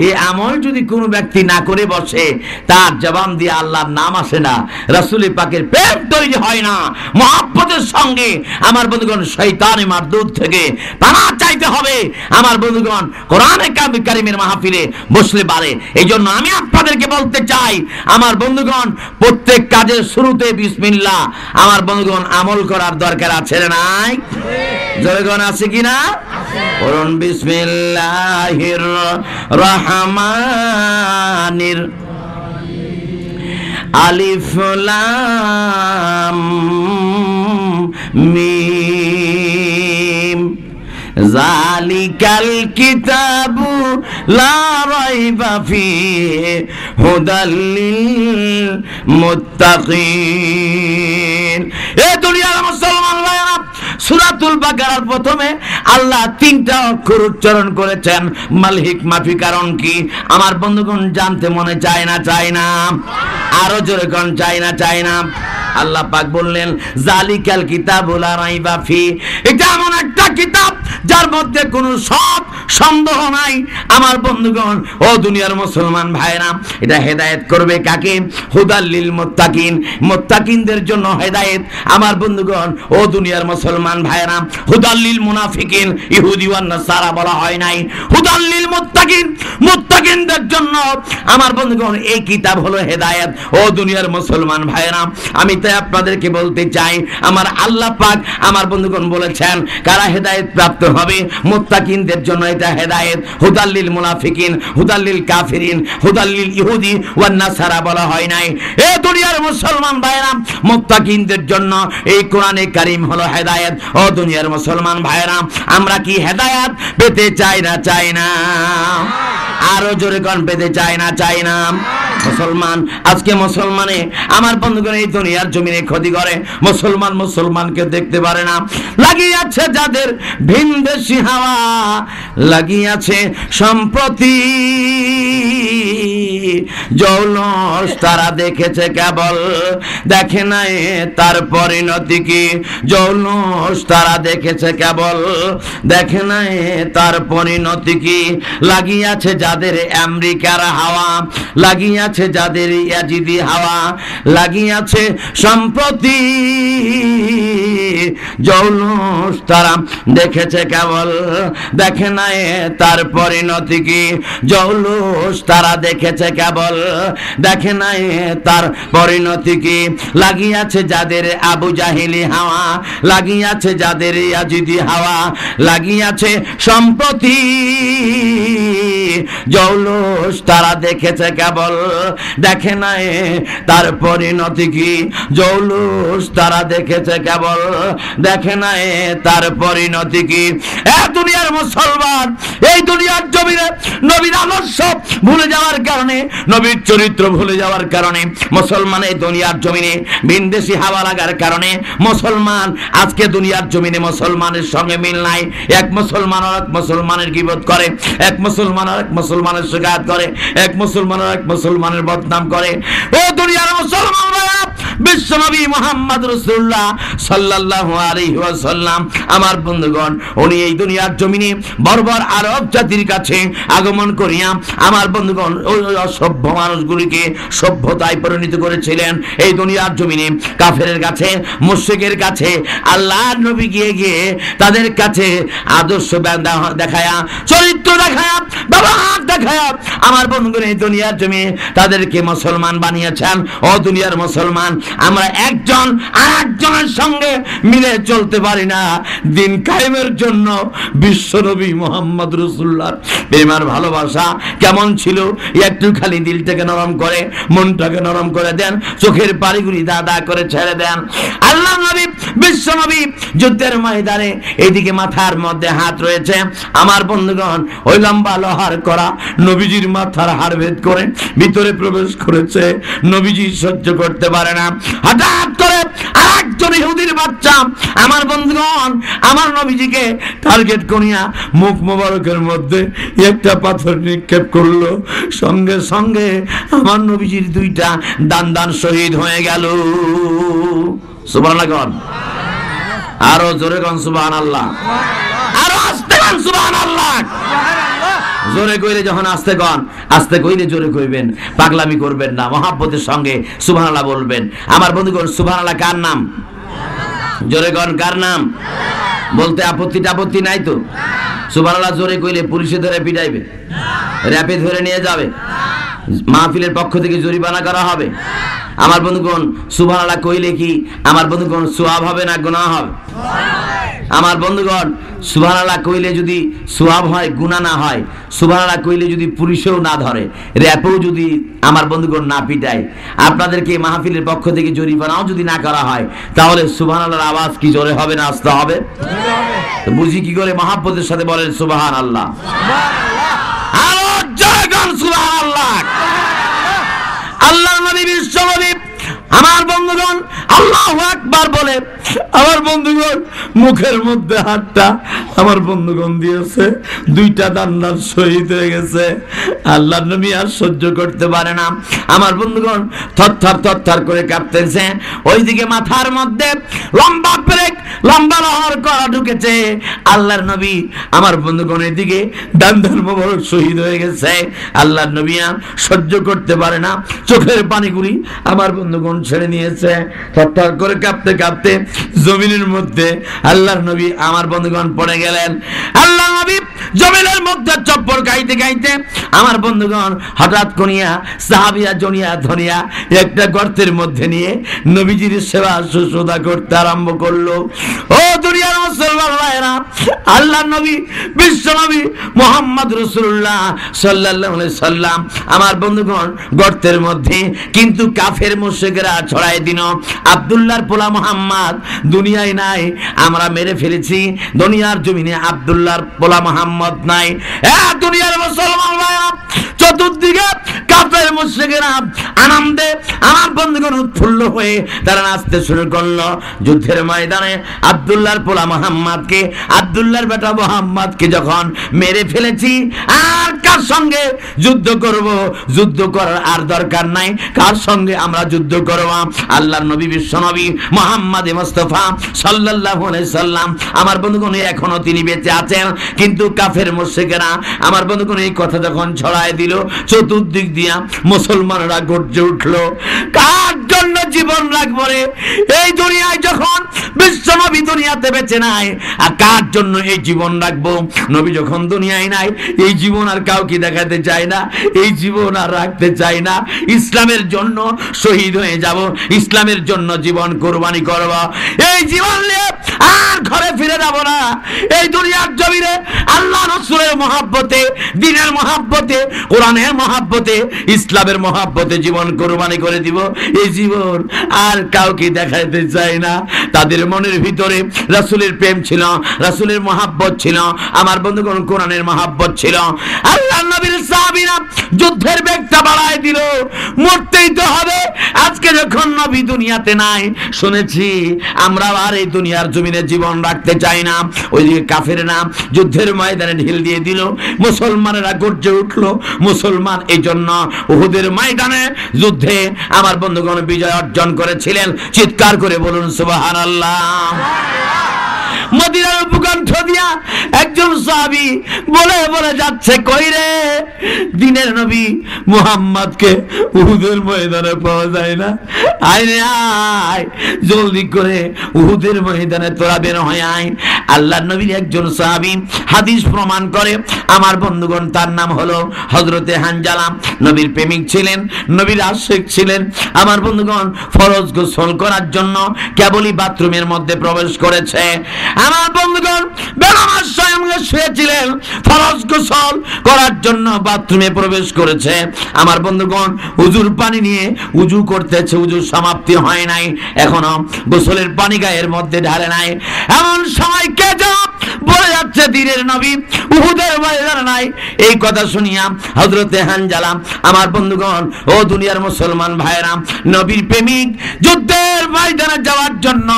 এই আমল যদি কোনো ব্যক্তি না করে বসে, তার জবান দিয়ে আল্লাহর নাম আসে না, রাসূল পাকের প্রেম তৈরি হয় না, মহব্বতের সঙ্গে আমার বন্ধুগণ শয়তানি মারদুদ থেকে পানা চাইতে হবে। আমার বন্ধুগণ, কোরআনে কারিমের মাহফিলে বসলে পারে। এই জন্য আমি আপনাদেরকে বলতে চাই, আমার বন্ধুগণ, প্রত্যেক কাজের শুরুতে বিসমিল্লাহ আমার বন্ধুগণ আমল করার দরকার আছে না নাই? জয়গণ আছে কিনা? পড়ুন, বিসমিল্লাহির রহমানির আলিফ লাম মিম যালিকাল কিতাবু লা রাইবা ফিহি হুদাল লিল মুত্তাকিন। এ দুনিয়ার মুসলমান ভাইরা, সূরাতুল বাকারার প্রথমে আল্লাহ 3টা অক্ষর উচ্চারণ করেছেন। মাল হিকমা ফি, কারণ কি? আমার বন্ধুগণ জানতে মনে চায় না? চায় না? আরো জোরে কোন চায় না? চায় না? আল্লাহ পাক বললেন, জালিকাল কিতাবু লা রাইবা ফি, এটা এমন একটা কিতাব যার মধ্যে কোনো সব সন্দেহ নাই আমার বন্ধুগণ ও দুনিয়ার মুসলমান ভাইরা, এটা হেদায়েত করবে কাকে? হুদাল্লিল মুত্তাকিন, মুত্তাকিনদের জন্য হেদায়েত আমার বন্ধুগণ ও দুনিয়ার মুসলমান ভাইরা। হুদাল্লিল মুনাফিকিন, ইহুদি ওয়ান নাসারা বলা হয় নাই, হুদাল্লিল মুত্তাকিন, মুত্তাকিনদের জন্য আমার বন্ধুগণ এই কিতাব হলো হেদায়েত ও দুনিয়ার মুসলমান ভাইরা। আমি তাই আপনাদেরকে বলতে চাই, আমার আল্লাহ পাক আমার বন্ধুগণ বলেছেন কারা হেদায়েত প্রাপ্ত হবে? মুত্তাকিনদের জন্য এটা হেদায়েত। হুদাল্লিল মুনাফিকিন, হুদাল্লিল কাফিরিন, হুদাল্লিল ইহুদি ওয়ান নাসারা বলা হয় নাই। এ দুনিয়ার মুসলমান ভাইরা, মুত্তাকিনদের জন্য এই কোরআনে কারীম হলো হেদায়েত ও দুনিয়ার মুসলমান ভাইরা। আমরা কি হেদায়েত পেতে চাই না? চাই না? আরো জোরে কোন পেতে চাই না? চাই না? মুসলমান আজকে মুসলমানে আমার বন্ধুগণ এই দুনিয়ার জমিনে ক্ষতি করে, মুসলমান মুসলমানকে দেখতে পারে না। লাগিয়াছে যাদের ভিনদেশি হাওয়া, লাগিয়াছে সম্প্রতি জৌলস, তারা দেখেছে কেবল, দেখে নাই তার পরিণতি কি। জৌলস তারা দেখেছে কেবল, দেখে নাই তার পরিণতি কি। লাগিয়াছে যাদের আমেরিকার হাওয়া, লাগিয়াছে যাদের ইয়াজিদি হাওয়া, লাগিয়াছে সম্প্রতি জৌলস, তারা দেখেছে কেবল, দেখে নাই তার পরিণতি কি। জৌলস তারা দেখেছে কেবল, দেখে নাই তার পরিণতি কি। লাগিয়াছে যাদের আবু জাহিলি হাওয়া, লাগিয়াছে যাদের ইয়াজিদি হাওয়া, লাগিয়াছে সম্প্রতি জৌলস, তারা দেখেছে কেবল, দেখে নাই তার পরিণতি কি। জৌলস তারা দেখেছে কেবল, দেখে নাই তার পরিণতি কি। এ দুনিয়ার মুসলমান, এই দুনিয়ার জমিনে নবীর আদর্শ ভুলে যাওয়ার কারণে, নবীর চরিত্র ভুলে যাওয়ার কারণে মুসলমান এই দুনিয়ার জমিনে বিনদেশি হাওয়া লাগার কারণে মুসলমান আজকে দুনিয়ার জমিনে মুসলমানের সঙ্গে মিল নাই। এক মুসলমান আর এক মুসলমানের গীবত করে, এক মুসলমান আর এক মুসলমানের শিকায়ত করে, এক মুসলমান আর এক মুসলমানের বদনাম করে। ও দুনিয়ার মুসলমানরা, বিশ্বনবী মুহাম্মদ রাসূলুল্লাহ সাল্লাল্লাহু আলাইহি ওয়াসাল্লাম আমার বন্ধুগণ উনি এই দুনিয়ার জমিনে বর্বর আরব জাতির কাছে আগমন করিয়া আমার বন্ধুগণ ওই অসভ্য মানুষগুলিকে সভ্যতায় পরিণত করেছিলেন। এই দুনিয়ার জমিনে কাফেরের কাছে, মুশরিকের কাছে আল্লাহর নবী গিয়ে গিয়ে তাদের কাছে আদর্শ দেখায়া, চরিত্র দেখায়া, ব্যবহার দেখায়া আমার বন্ধুগণ এই দুনিয়ার জমিনে তাদেরকে মুসলমান বানিয়েছেন। ও দুনিয়ার মুসলমান, আমরা একজন আর একজনের সঙ্গে মিলে চলতে পারি না। দিন কায়েমের জন্য বিশ্বনবী মুহাম্মদ রাসূলুল্লাহর প্রেমের ভালোবাসা কেমন ছিল? একটু খালি দিলটাকে নরম করে, মনটাকে নরম করে দেন, চোখের পানিগুলি দাদা করে ছেড়ে দেন। আল্লাহ নবী, বিশ্বনবী যুদ্ধের ময়দানে এইদিকে মাথার মধ্যে হাত রয়েছে আমার বন্ধুগণ, ওই লম্বা লোহার করা নবীজির মাথার হাড় ভেদ করে ভিতরে প্রবেশ করেছে। নবীজি সহ্য করতে পারে না। হঠাৎ করে আরেকজন ইহুদির বাচ্চা আমার বন্ধুগণ আমার নবীজিকে টার্গেট করিয়া মুখ মোবারকের মধ্যে একটা পাথর নিক্ষেপ করলো। সঙ্গে সঙ্গে আমার নবীজির দুইটা দান শহীদ হয়ে গেল। সুবহানাল্লাহ কোন? আরো জোরে কোন সুবহানাল্লাহ? আরো আস্তে কোন সুবহানাল্লাহ? জোরে কইলে যখন আস্তে কোন, আস্তে কইলে জোরে কইবেন, পাগলামি করবেন না, মহব্বতের সঙ্গে সুবহানাল্লাহ বলবেন। আমার বন্ধুগণ সুবহানাল্লাহ কার নাম? জোরে কোন কার নাম? বলতে আপত্তি নাই তো? সুবহানাল্লাহ জোরে কইলে পুলিশে ধরে পিটাইবে, র‍্যাপে ধরে নিয়ে যাবে, মাহফিলের পক্ষ থেকে জরিমানা করা হবে। আমার বন্ধুগণ সুবহানাল্লাহ কইলে কি আমার বন্ধুগণ সওয়াব হবে না গুনাহ হবে? আমার বন্ধুগণ সুবহানাল্লাহ কইলে যদি সওয়াব হয়, গুনাহ না হয়, সুবহানাল্লাহ কইলে যদি পুলিশেও না ধরে, র‍্যাপেও যদি আমার বন্ধুগণ না পিটায়, আপনাদেরকে মাহফিলের পক্ষ থেকে জরিমানাও যদি না করা হয়, তাহলে সুবহানাল্লাহর আওয়াজ কি জোরে হবে না আস্তে হবে? বুঝি কি করে? মহব্বতের সাথে বলেন সুবহানাল্লাহ। আরো জোরে গান সুবহানাল্লাহ। আল্লাহর নবী বিশ্বনবী আমার বন্ধুগণ আল্লাহু আকবার বলে আমার বন্ধুগণ মুখের মধ্যে হাতটা আমার বন্ধুগণ দিয়েছে, দুইটা দান্দার শহীদ হয়ে গেছে। আল্লাহর নবী আর সহ্য করতে পারে না। আমার বন্ধুগণ থরথর করে কাঁপতেছে। ওইদিকে মাথার মধ্যে লম্বা ব্রেক, লম্বা লহর করা ঢুকেছে। আল্লাহর নবী আমার বন্ধুগণ এদিকে দান্দার মোবারক শহীদ হয়ে গেছে। আল্লাহর নবী আর সহ্য করতে পারে না, চোখের পানিগুলি আমার বন্ধুগণ ছেড়ে নিয়েছে। থরথর করে কাঁপতে কাঁপতে জমিনের মধ্যে আল্লাহর নবী আমার বন্ধুগণ পড়ে গেলেন। আল্লাহর নবী জমিনের মধ্যে চপ্পল গাইতে গাইতে আমার বন্ধুগণ হঠাৎ করিয়া সাহাবিয়া জনিয়া ধনিয়া একটা গর্তের মধ্যে নিয়ে নবীজির সেবা শুশ্রূষা করতে আরম্ভ করলো। ও দুনিয়ার মুসলমান ভাইরা, আল্লাহর নবী বিশ্ব নবী মুহাম্মদ রাসূলুল্লাহ সাল্লাল্লাহু আলাইহি সাল্লাম আমার বন্ধুগণ গর্তের মধ্যে, কিন্তু কাফের মুশরিকরা ছড়াই দিন আব্দুল্লাহর পোলা মুহাম্মদ দুনিয়ায় নাই, আমরা মেরে ফেলেছি। দুনিয়ার জমিনে আব্দুল্লাহর পোলা মুহাম্মদ নাই। দুনিয়ার মুসলমান ভাইরা, চতুর্দিকে কাফের মুশরিকরা আনন্দে আমার বন্ধুগণ উৎফুল্ল হয়ে তারা নাচতে শুরু করলো। যুদ্ধের ময়দানে আব্দুল্লাহর পোলা মুহাম্মদকে, আব্দুল্লাহর বেটা মুহাম্মদকে যখন মেরে ফেলেছি, আর কার সঙ্গে যুদ্ধ করব? যুদ্ধ করার আর দরকার নাই। কার সঙ্গে আমরা যুদ্ধ করব? আল্লাহর নবী বিশ্ব নবী মুহাম্মদ মুস্তাফা সাল্লাল্লাহু আলাইহি সাল্লাম আমার বন্ধুগণ এখনো তিনি বেঁচে আছেন। কিন্তু কাফের মুশরিকরা আমার বন্ধুগণ এই কথা যখন ছড়ায় দিল, চতুর্দিক দিয়া মুসলমানরা গর্জে উঠলো। কার জন্য জীবন রাখবো রে এই দুনিয়ায়, যখন বিশ্ব নবী দুনিয়াতে বেঁচে নাই, আর কার জন্য এই জীবন রাখবো? নবী যখন দুনিয়ায় নাই, এই জীবন আর কাউকে দেখাতে চাই না, এই জীবন আর রাখতে চাই না। ইসলামের জন্য শহীদ হয়ে যাব, ইসলামের জন্য জীবন কোরবানি করব। এই জীবন নিয়ে আর ঘরে ফিরে যাব না। এই দুনিয়ার জমিনে আল্লাহ রাসূলের মহব্বতে, দ্বীনের মহব্বতে, কোরআনের মহব্বতে, ইসলামের মহব্বতে জীবন কোরবানি করে দিব। এই জীবন আর কাউকে দেখাতে চাই না। তাদের মনের ভিতরে রাসূলের প্রেম ছিল, রাসূলের মহব্বত ছিল, আমার বন্ধুগণ কোরআনের মহব্বত ছিল। আল্লাহর নবীর সাহাবীরা যুদ্ধের বেগটা বাড়ায় দিল, মরতেই তো হবে। আজকে যখন নবী দুনিয়াতে নাই, শুনেছি আমরা আর এই দুনিয়ার জমিনে জীবন রাখতে চাই না। ওইদিকে কাফেররা যুদ্ধের ময়দানে ঢিল দিয়ে দিল, মুসলমানেরা গর্জে উঠলো। মুসলমান এই জন্য উহুদের ময়দানে যুদ্ধে আমার বন্ধুগণ বিজয় অর্জন করেছিলেন। চিৎকার করে বলুন সুবহানাল্লাহ। মদিনার উপকণ্ঠ দিয়া একজন সাহাবী বলে বলে যাচ্ছে, কই রে দ্বীনের নবী মুহাম্মদকে উহুদের ময়দানে পাওয়া যায় না। আয় রে আয়, জলদি করে উহুদের ময়দানে তোরা বের হয়ে আয়। আল্লাহর নবীর একজন সাহাবী হাদিস প্রমাণ করে, আমার বন্ধুগণ তার নাম হলো হযরতে হানজালা। নবীর প্রেমিক ছিলেন, নবীর আশিক ছিলেন। আমার বন্ধুগণ ফরজ গোসল করার জন্য কেবলই বাথরুমের মধ্যে প্রবেশ করেছে। আমার বন্ধুগণ বেনামাজ স্বয়ংকে শুয়েছিলেন, ফরজ গোসল করার জন্য বাথরুমে প্রবেশ করেছে। আমার বন্ধুগণ উজুর পানি নিয়ে উজু করতেছে, উজুর সমাপ্তি হয় নাই, এখনো গোসলের পানি গায়ের মধ্যে ঢালে নাই। এমন সময় কে জবাব বলে যাচ্ছে, দ্বীনের নবী উহুদের ময়দানে নাই। এই কথা শুনিয়া হযরতে হানজালা আমার বন্ধুগণ ও দুনিয়ার মুসলমান ভাইরা, নবীর প্রেমিক যুদ্ধের ময়দানে যাওয়ার জন্য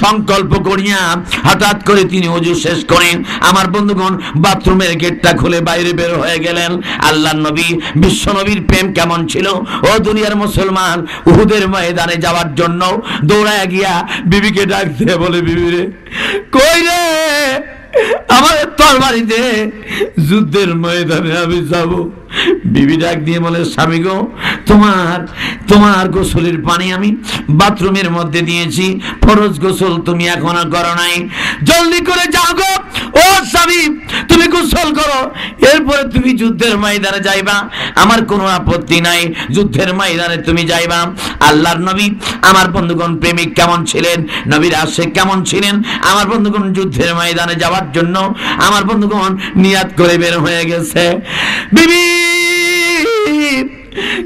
সংকল্প করিয়া হঠাৎ করে তিনি ওযু শেষ করেন। আমার বন্ধুগণ বাথরুমের গেটটা খুলে বাইরে বের হয়ে গেলেন। আল্লাহর নবী বিশ্ব নবীর প্রেম কেমন ছিল! ও দুনিয়ার মুসলমান, উহুদের ময়দানে যাওয়ার জন্য দৌড়ায় গিয়া বিবিকে ডাক দিয়ে বলে, বিবি রে কই রে, আমার তরবারি দে, যুদ্ধের ময়দানে আমি যাব। বিবি ডাক দিয়ে বলে, স্বামী গো, তোমার গোসলের পানি আমি বাথরুমের মধ্যে দিয়েছি, ফরজ গোসল তুমি এখনো করো নাই, জলদি করে যাও গো। ও স্বামী, তুমি গোসল করো, এরপরে তুমি যুদ্ধের ময়দানে যাইবা, আমার কোনো আপত্তি নাই, যুদ্ধের ময়দানে তুমি যাইবা। আল্লাহর নবী আমার বন্ধুগণ প্রেমিক কেমন ছিলেন, নবীর আশিক কেমন ছিলেন! আমার বন্ধুগণ যুদ্ধের ময়দানে যাওয়ার জন্য আমার বন্ধুগণ নিয়াত করে বের হয়ে গেছে। বিবি,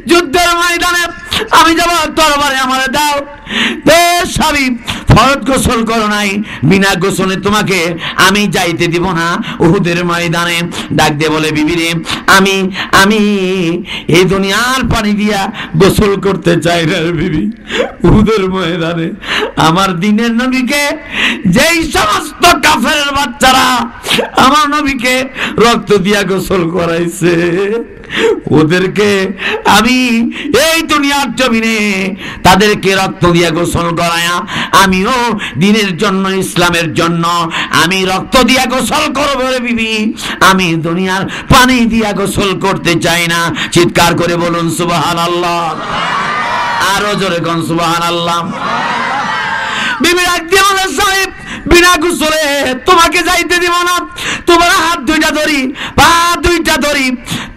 যুদ্ধের ময়দানে আমি যাব, তরবারি আমারে দাও। স্বামী ফরজ গোসল করো নাই, বিনা গোসলে তোমাকে আমি যাইতে দিব না উহুদের ময়দানে। ডাক দিয়ে বলে, বিবি রে, আমি আমি এই দুনিয়ার পানি দিয়া গোসল করতে চাই না বিবি। উহুদের ময়দানে আমার দ্বীনের নবীকে যেই সমস্ত কাফেরের বাচ্চারা আমার নবীকে রক্ত দিয়া গোসল করাইছে, ওদেরকে আমি এই দুনিয়ার জমিনে তাদেরকে রক্ত দিয়া গোসল করায়া আমিও দ্বীনের জন্য, ইসলামের জন্য আমি রক্ত দিয়া গোসল করব রে বিবি। আমি দুনিয়ার পানি দিয়া গোসল করতে চাই না। চিৎকার করে বলুন সুবহানাল্লাহ। আরো জোরে কোন সুবহানাল্লাহ। বিবি ডাক দিয়ে বলে, সাহেব বিনা গোসলে তোমাকে যাইতে দিব না। তোমার হাত দুইটা ধরি, পা দুইটা ধরি,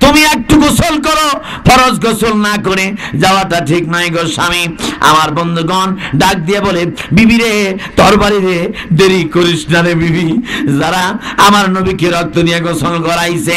তুমি একটু গোসল করো। ফরজ গোসল না করে যাওয়াটা ঠিক নয় গো স্বামী। আমার বন্ধুগণ ডাক দিয়ে বলে, বিবি রে, তরবারি রে, দেরি করিস না রে বিবি। যারা আমার নবীকে রক্ত দিয়ে গোসল করাইছে,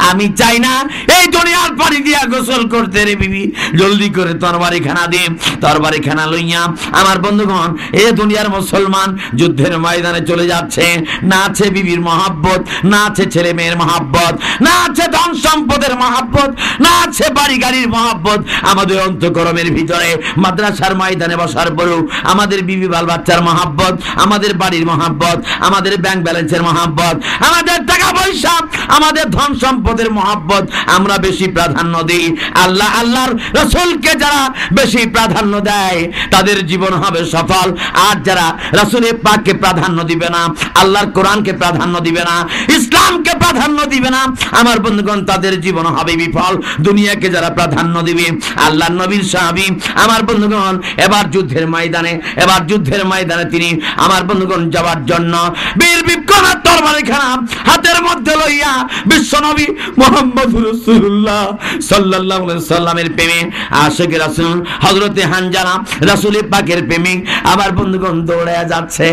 আমি চাই না এই দুনিয়ার পানি দিয়ে গোসল করতে রে বিবি। জলদি করে তরবারি খানা দে। তরবারি খানা লইয়া আমার বন্ধুগণ এ দুনিয়ার মুসলমান যুদ্ধের ময়দানে চলে যাচ্ছে। না আছে বিবির মহাব্বত, না আছে ছেলে মেয়ের মহাব্বত, না আছে ধন সম্পদের মহাব্বত, না আছে বাড়ি গাড়ির মহাব্বত। আমাদের অন্তঃকরণের ভিতরে মাদ্রাসার ময়দানে বসার পরেও আমাদের বিবি বাল বাচ্চার মহাব্বত, আমাদের বাড়ির মহাব্বত, আমাদের ব্যাংক ব্যালেন্সের মহাব্বত, আমাদের টাকা পয়সা, আমাদের ধন সম্পদের মহাব্বত আমরা বেশি প্রাধান্য দিই। আল্লাহ আল্লাহর রাসূলকে যারা বেশি প্রাধান্য দেয় তাদের জীবন হবে সফল। আর যারা রাসূলের পাককে প্রাধান্য দিবে না, আল্লাহর কোরআনকে প্রাধান্য দিবে না, ইসলামকে প্রাধান্য দিবে না, আমার বন্ধুগণ তাদের জীবন হবে বিফল। দুনিয়াকে যারা প্রাধান্য দিবে, আল্লাহর নবীর সাহাবী আমার বন্ধুগণ এবার যুদ্ধের ময়দানে তিনি আমার বন্ধুগণ যাওয়ার জন্য বীর বিক্রমের তরবারি খানা হাতের মধ্যে লইয়া বিশ্বনবী মুহাম্মদুর রাসূলুল্লাহ সাল্লাল্লাহু আলাইহি সাল্লামের প্রেমে আশিক রাসূল হযরতে হানজালা রাসূলের পাকের প্রেমিক আমার বন্ধুগণ দৌড়ে যাচ্ছে।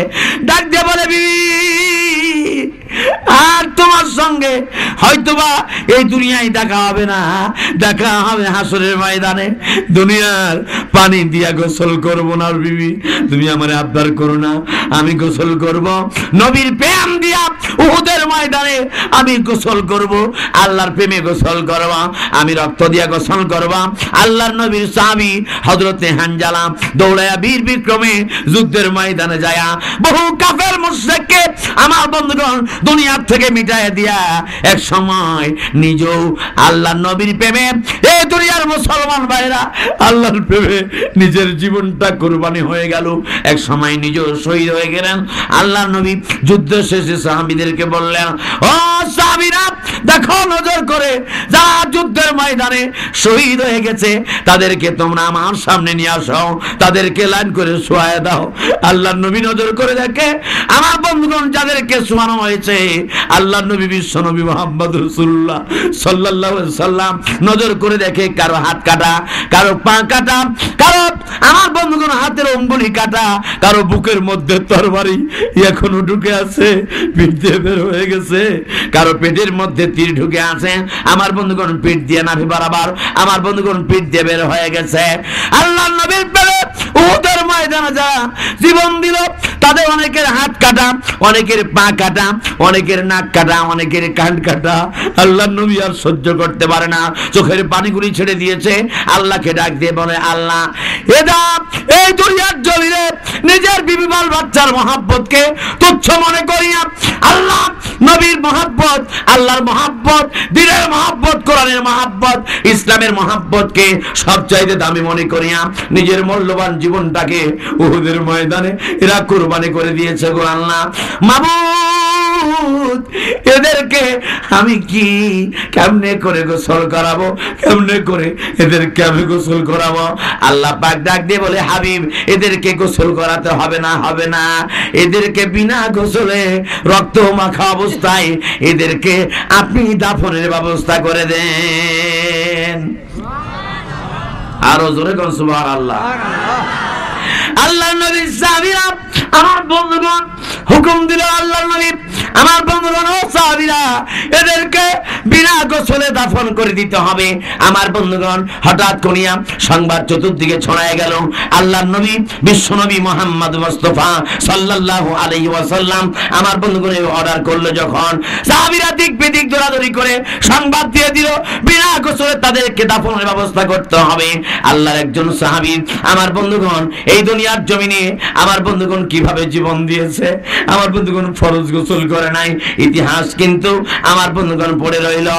ডাক দিয়ে বলে, বিবি আর তোমার সঙ্গে হয়তোবা এই দুনিয়ায় দেখা হবে না, দেখা হবে হাসরের ময়দানে। দুনিয়ার পানি দিয়া গোসল করব না বিবি, তুমি আমারে আবদার করো না, আমি গোসল করব নবীর প্রেম দিয়া। উহুদের ময়দানে আমি গোসল করব, আল্লাহর প্রেমে গোসল করব, আমি রক্ত দিয়া গোসল করব। আল্লাহর নবীর সাহাবী হযরতে হানজালা দৌড়ায়া বীর বিক্রমে যুদ্ধের ময়দানে যায়া বহু কাফের মুশরিককে আমার বন্ধুগণ দুনিয়ার থেকে মিটাইয়া দিয়া এক সময় নিজেও আল্লাহর নবীর প্রেমে এই দুনিয়ার মুসলমান ভাইরা আল্লাহর প্রেমে নিজের জীবনটা কুরবানি হয়ে গেল। এক সময় নিজেও শহীদ হয়ে গেলেন। আল্লাহর নবী যুদ্ধ শেষে সাহাবীদেরকে বললেন, ও সাহাবীরা দেখো নজর করে যারা যুদ্ধের ময়দানে শহীদ হয়ে গেছে তাদেরকে তোমরা আমার সামনে নিয়ে আসো, তাদেরকে লাইন করে শোয়ায় দাও। আল্লাহর নবী নজর করে দেখে আমার বন্ধুগণ যাদেরকে শোয়ানো হয়েছে আল্লাহর নবী বিশ্ব নবী মুহাম্মদ রাসূলুল্লাহ সাল্লাল্লাহু আলাইহি সাল্লাম নজর করে দেখে কারো হাত কাটা, কারো পা কাটা, কারো আমার বন্ধুগণ হাতের অঙ্গুলি কাটা, কারো বুকের মধ্যে তরবারি এখনো ঢুকে আছে, পিঠ দিয়ে বের হয়ে গেছে, কারো পেটের মধ্যে তীর ঢুকে আছে, আমার বন্ধুগণ পিঠ দিয়ে নাভি বরাবর আমার বন্ধুগণ পিঠ দিয়ে বের হয়ে গেছে। আল্লাহর নবীর প্রেমে উহুদের ময়দানে যারা জীবন দিল তাদের অনেকের হাত কাটা, অনেকের পা কাটা, অনেকের নাক কাটা, অনেকের কান কাটা। আল্লাহর নবী আর সহ্য করতে পারে না, চোখের পানিগুলি ছেড়ে দিয়েছে। আল্লাহকে ডাক দিয়ে বলে, আল্লাহ এদা এই দুনিয়ার জমিনে নিজের বিবি বাল বাচ্চার মহাব্বতকে তুচ্ছ মনে করিয়া আল্লাহ নবীর মহাব্বত, আল্লাহর মহাব্বত, দ্বীনের মহাব্বত, কোরআনের মহাব্বত, ইসলামের মহাব্বতকে সবচাইতে দামি মনে করিয়া নিজের মূল্যবান জীবনটাকে উহুদের ময়দানে এরা কুরবানি করে দিয়েছে গো আল্লাহ। মাবুদ এদেরকে আমি কি কেমনে করে গোসল করাবো, কেমনে করে এদেরকে আমি গোসল করাবো? আল্লাহ পাক ডাক দিয়ে বলে, হাবিব এদেরকে গোসল করাতে হবে না, হবে না, এদেরকে বিনা গোসলে রক্ত মাখা অবস্থায় এদেরকে আপনি দাফনের ব্যবস্থা করে দেন। আরো জোরে কোন সুবহানাল্লাহ। আল্লাহর নবী সাহাবীরা আমার বন্ধুগণ হুকুম দিল, আল্লাহর নবী আমার বন্ধুগণ ও সাহাবীরা, এদেরকে বিনা গোসলে দাফন করে দিতে হবে। আমার বন্ধুগণ, হঠাৎ করিয়া সংবাদ চতুর্দিকে ছড়ায় গেল। আল্লাহর নবী বিশ্বনবী মুহাম্মদ মুস্তাফা সাল্লাল্লাহু আলাইহি ওয়াসাল্লাম আমার বন্ধুগণ অর্ডার করলো। যখন সাহাবীরা দিক বিদিক দৌড়াদৌড়ি করে সংবাদ দিয়ে দিল বিনা গোসলে তাদেরকে দাফনের ব্যবস্থা করতে হবে। আল্লাহর একজন সাহাবী আমার বন্ধুগণ এই দুনিয়ার জমিনে আমার বন্ধুগণ কিভাবে জীবন দিয়েছে, আমার বন্ধুগণ ফরজ গোসল করে নাই। ইতিহাস কিন্তু আমার বন্ধুগণ পড়ে রইল।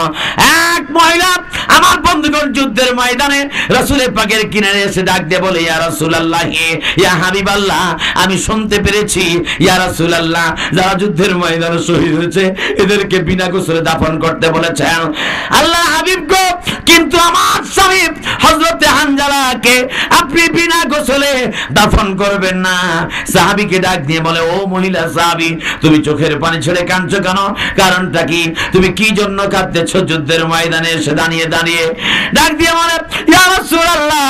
এক মহিলা আমার বন্ধুগণ যুদ্ধের ময়দানে রাসূলের পাকের কিনারে এসে ডাক দিয়ে বলে, ইয়া রাসূলুল্লাহ, ইয়া হাবিবাল্লাহ, আমি শুনতে পেরেছি ইয়া রাসূলুল্লাহ, যারা যুদ্ধের ময়দানে শহীদ হয়েছে এদেরকে বিনা গোসলে দাফন করতে বলেছেন। আল্লাহ হাবিব গো, কিন্তু আমার স্বামী হযরতে হানজালাকে আপনি বিনা গোসলে দাফন করবেন না। সাহাবীকে ডাক দিয়ে বলে, ও মহিলা সাহাবী, তুমি চোখের পানি ছেড়ে কাঁদছো কেন? কারণটা কি? তুমি কি জন্য কাঁদতেছো যুদ্ধের ময়দানে এসে দাঁড়িয়ে দাঁড়িয়ে? ডাক দিয়ে বলে, ইয়া রাসূলুল্লাহ,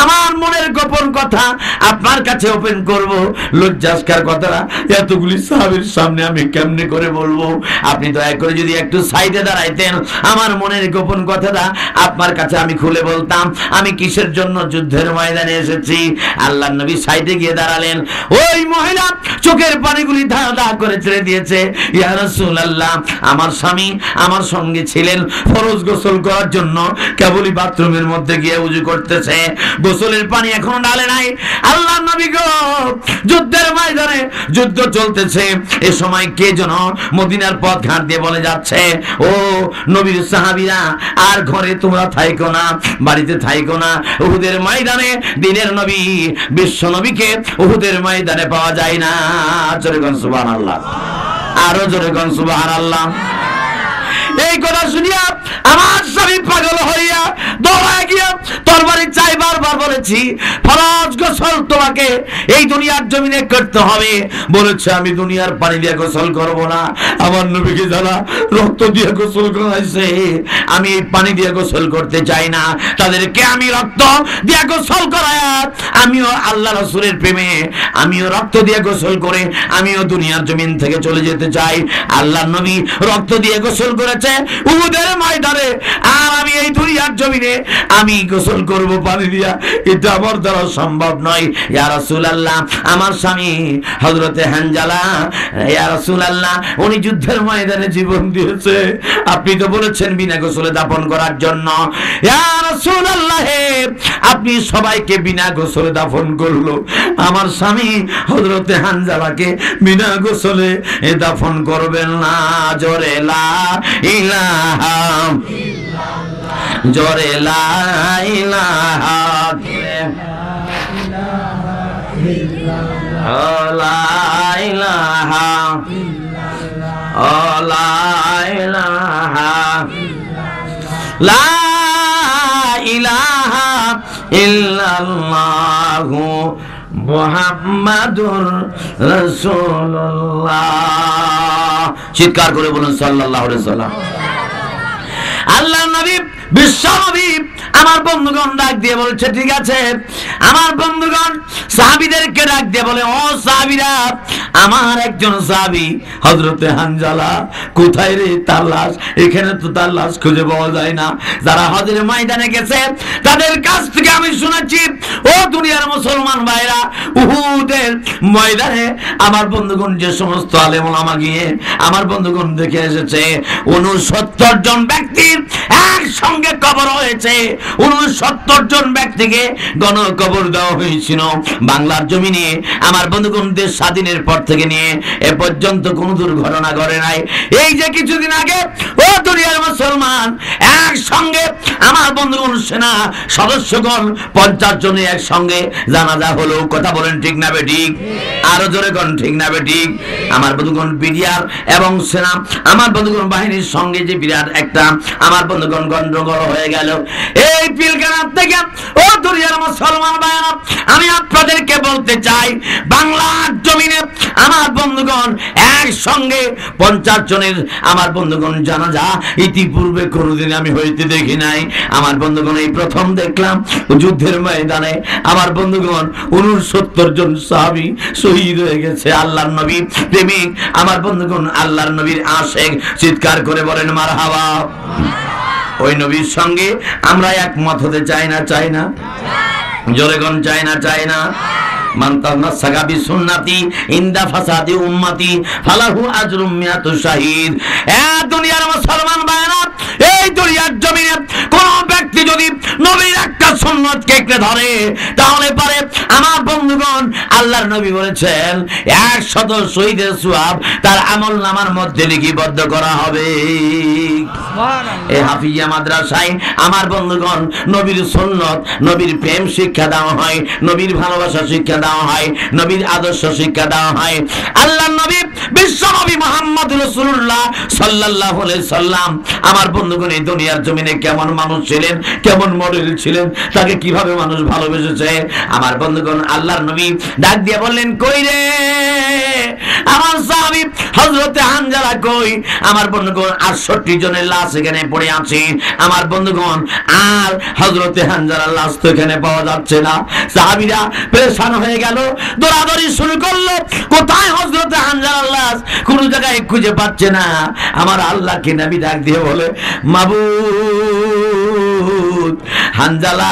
আমার মনের গোপন কথা আপনার কাছে ওপেন করব। লজ্জাস্কর কথাটা এতগুলি সাহাবীর সামনে আমি কেমনে করে বলবো? আপনি দয়া করে যদি একটু সাইডে দাঁড়াইতেন, আমার মনের গোপন কথাটা আপনার কাছে আমি খুলে বলতাম। আমি কিসের জন্য যুদ্ধের ময়দানে এসেছি। আল্লাহর নবী সাইডে গিয়ে দাঁড়ালেন। ওই মহিলা চোখের পানিগুলি ধা ধা করে ছেড়ে দিয়েছে। ইয়া রাসূলুল্লাহ, আমার স্বামী আমার সঙ্গে ছিলেন, ফরজ গোসল করার জন্য কেবলই বাথরুমের মধ্যে গিয়ে ওযু করতেছে, গোসলের পানি এখনো ঢালে নাই। আল্লাহর নবী গো, যুদ্ধের ময়দানে যুদ্ধ চলতেছে, এ সময় কে যেন মদিনার পথ ঘাট দিয়ে বলে যাচ্ছে, ও নবীর সাহাবীরা, আর ঘরে তোমরা থাইকো না, বাড়িতে থাইকো না। উহুদের ময়দানে দিনের নবী বিশ্ব নবীকে উহুদের ময়দানে পাওয়া যায় না। জোরে কোন সুবহানাল্লাহ, আরো জোরে কোন সুবহানাল্লাহ। এই কথা শুনিয়া আমার স্বামী পাগল হইয়া দৌড়ায় গিয়া তরবারি চাই বারবার বলেছি, ফরজ গোসল তোমাকে এই দুনিয়ার জমিনে করতে হবে। বলেছে আমি দুনিয়ার পানি দিয়ে গোসল করব না। আমার নবীকে যারা রক্ত দিয়ে গোসল করাইছে, আমি এই পানি দিয়ে গোসল করতে চাই না। তাদেরকে আমি রক্ত দিয়ে গোসল করায়া আমিও আল্লাহ রাসূলের প্রেমে আমিও রক্ত দিয়ে গোসল করে আমিও দুনিয়ার জমিন থেকে চলে যেতে চাই। আল্লাহর নবী রক্ত দিয়ে গোসল করেছে উহুদের ময়দানে, আর আমি এই দুনিয়ার জমিনে আমি গোসল করব পানি দিয়া, এটা আমার দ্বারা সম্ভব নয়। ইয়া রাসূলুল্লাহ, আমার স্বামী হযরতে হানজালা, ইয়া রাসূলুল্লাহ, উনি যুদ্ধের ময়দানে জীবন দিয়েছে, আপনি তো বলেছেন বিনা গোসলে দাফন করার জন্য। ইয়া রাসূলুল্লাহ, আপনি সবাইকে বিনা গোসলে দাফন করলো, আমার স্বামী হযরতে হানজালাকে বিনা গোসলে দাফন করবেন না। জোরে লা ইলাহা ইল্লাল্লাহ, জোরে লা ইলাহা ইল্লাল্লাহ, লা ইলাহা ইল্লাল্লাহ, লা ইলাহা লা ইলাহা ইল্লাল্লাহ মুহাম্মাদুর রাসূলুল্লাহ। চিৎকার করে বলুন সাল্লাল্লাহু আলাইহি ওয়াসাল্লাম। আল্লাহর নবী বিশ্ব নবী আমার বন্ধুগণ ডাক দিয়ে বলছে, ঠিক আছে। আমার বন্ধুগণ সাহাবীদেরকে ডাক দিয়ে বলে, ও সাহাবীরা, আমার একজন সাহাবী হযরতে হানজালা কোথায় রে? তার লাশ এখানে তো তার লাশ খুঁজে পাওয়া যায় না। যারা হজের ময়দানে গেছে তাদের কাছ থেকে আমি শুনেছি, ও দুনিয়ার মুসলমান ভাইরা, উহুদের ময়দানে আমার বন্ধুগণ যে সমস্ত আলেম ওলামা গিয়ে আমার বন্ধুগণ দেখে এসেছে 69 জন ব্যক্তির একসঙ্গে কবর হয়েছে। 69 জন ব্যক্তিকে গণকবর দেওয়া হয়েছিল বাংলার জমিনে। আমার বন্ধুগণ দেশ স্বাধীনের পর থেকে নিয়ে এ পর্যন্ত কোন দুর্ঘটনা ঘটে নাই। এই যে কিছুদিন আগে ও দুনিয়ার মুসলমান একসঙ্গে আমার বন্ধুগণ সেনা সদস্যগণ 50 জনে একসঙ্গে জানাজা হলো। কথা বলেন ঠিক না বেঠিক? আরো জোরে কোন ঠিক না বেঠিক? আমার বন্ধুগণ বিডিআর এবং সেনা আমার বন্ধুগণ বাহিনীর সঙ্গে যে বিরাট একটা আমার বন্ধুগণ গন্ডগোল হয়ে গেল। এই পিলখানা থেকে ও দুনিয়ার মুসলমান ভাইরা, আমি আপনাদেরকে বলতে চাই, বাংলার জমিনে আমার বন্ধুগণ সঙ্গে 50 জনের আমার বন্ধুগণ জানাজা ইতিপূর্বে কোনোদিন আমি হইতে দেখি নাই। আমার বন্ধুগণ এই প্রথম দেখলাম যুদ্ধের ময়দানে আমার বন্ধুগণ 69 জন সাহাবী শহীদ হয়ে গেছে। আল্লাহর নবী প্রেমিক আমার বন্ধুগণ, আল্লাহর নবীর আশিক, চিৎকার করে বলেন মারহাবা। ওই নবীর সঙ্গে আমরা একমত হতে চাই না? চাই না? জোরে কোন চাই না? চাই না? মান তামাসসাকা বিসুন্নতি ইনদা ফাসাদি উম্মতি ফালাহু আজরুম মিয়াতু শাহীদ। দুনিয়ার মুসলমান ভাইরা, এই দুনিয়ার জমিনে কোন ব্যক্তি যদি নবীর একটা সুন্নতকে একটু ধরে তাহলে পারে আমার বন্ধুগণ, আল্লাহর নবী বলেছেন 100 শহীদের সওয়াব তার আমলনামার মধ্যে লিপিবদ্ধ করা হবে। এই হাফিজা মাদ্রাসায় আমার বন্ধুগণ নবীর সুন্নত, নবীর প্রেম শিক্ষা দেওয়া হয়, নবীর ভালোবাসা শিক্ষা দেওয়া হয়, নবীর আদর্শ শিক্ষা দেওয়া হয়। আল্লাহর নবী বিশ্ব নবী মুহাম্মদ রাসূলুল্লাহ সাল্লাল্লাহু আলাইহি সাল্লাম আমার বন্ধুগণ এই দুনিয়ার জমিনে কেমন মানুষ ছিলেন, কেমন মডেল ছিলেন, তাকে কিভাবে মানুষ ভালোবেসেছে। আমার বন্ধুগণ আল্লাহর নবী ডাক দিয়ে বললেন, কই রে আমার সাহাবী হযরতে হানজালা কই? আমার বন্ধুগণ 68 জনের লাশ এখানে পড়ে আছে। আমার বন্ধুগণ আর হযরতে হানজালার লাশ তো এখানে পাওয়া যাচ্ছে না। সাহাবীরা পেরেশান হয়ে গেল, দৌড়াদৌড়ি শুরু করলো, কোথায় হযরতে হানজালার লাশ? কোন জায়গায় খুঁজে পাচ্ছে না। আমার আল্লাহকে নবী ডাক দিয়ে বলে, মাবুদ, হানজালা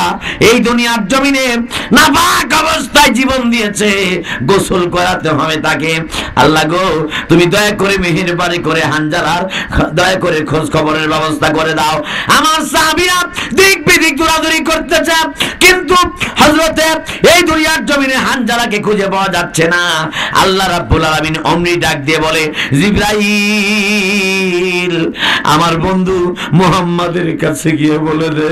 এই দুনিয়ার জমিনে নাপাক অবস্থায় জীবন দিয়েছে, গোসল করাতে হবে তাকে। আল্লাহ গো, তুমি দয়া করে মেহেরবানি করে হানজালার দয়া করে খোঁজ খবরের ব্যবস্থা করে দাও। আমার সাহাবীরা দিক বিদিক দৌড়াদৌড়ি করতেছে, কিন্তু হযরতে এই দুনিয়ার জমিনে হানজালাকে খুঁজে পাওয়া যাচ্ছে না। আল্লাহ রাব্বুল আলামিন অমনি ডাক দিয়ে বলে, জিবরাইল আমার বন্ধু মুহাম্মাদের কাছে গিয়ে বলে দে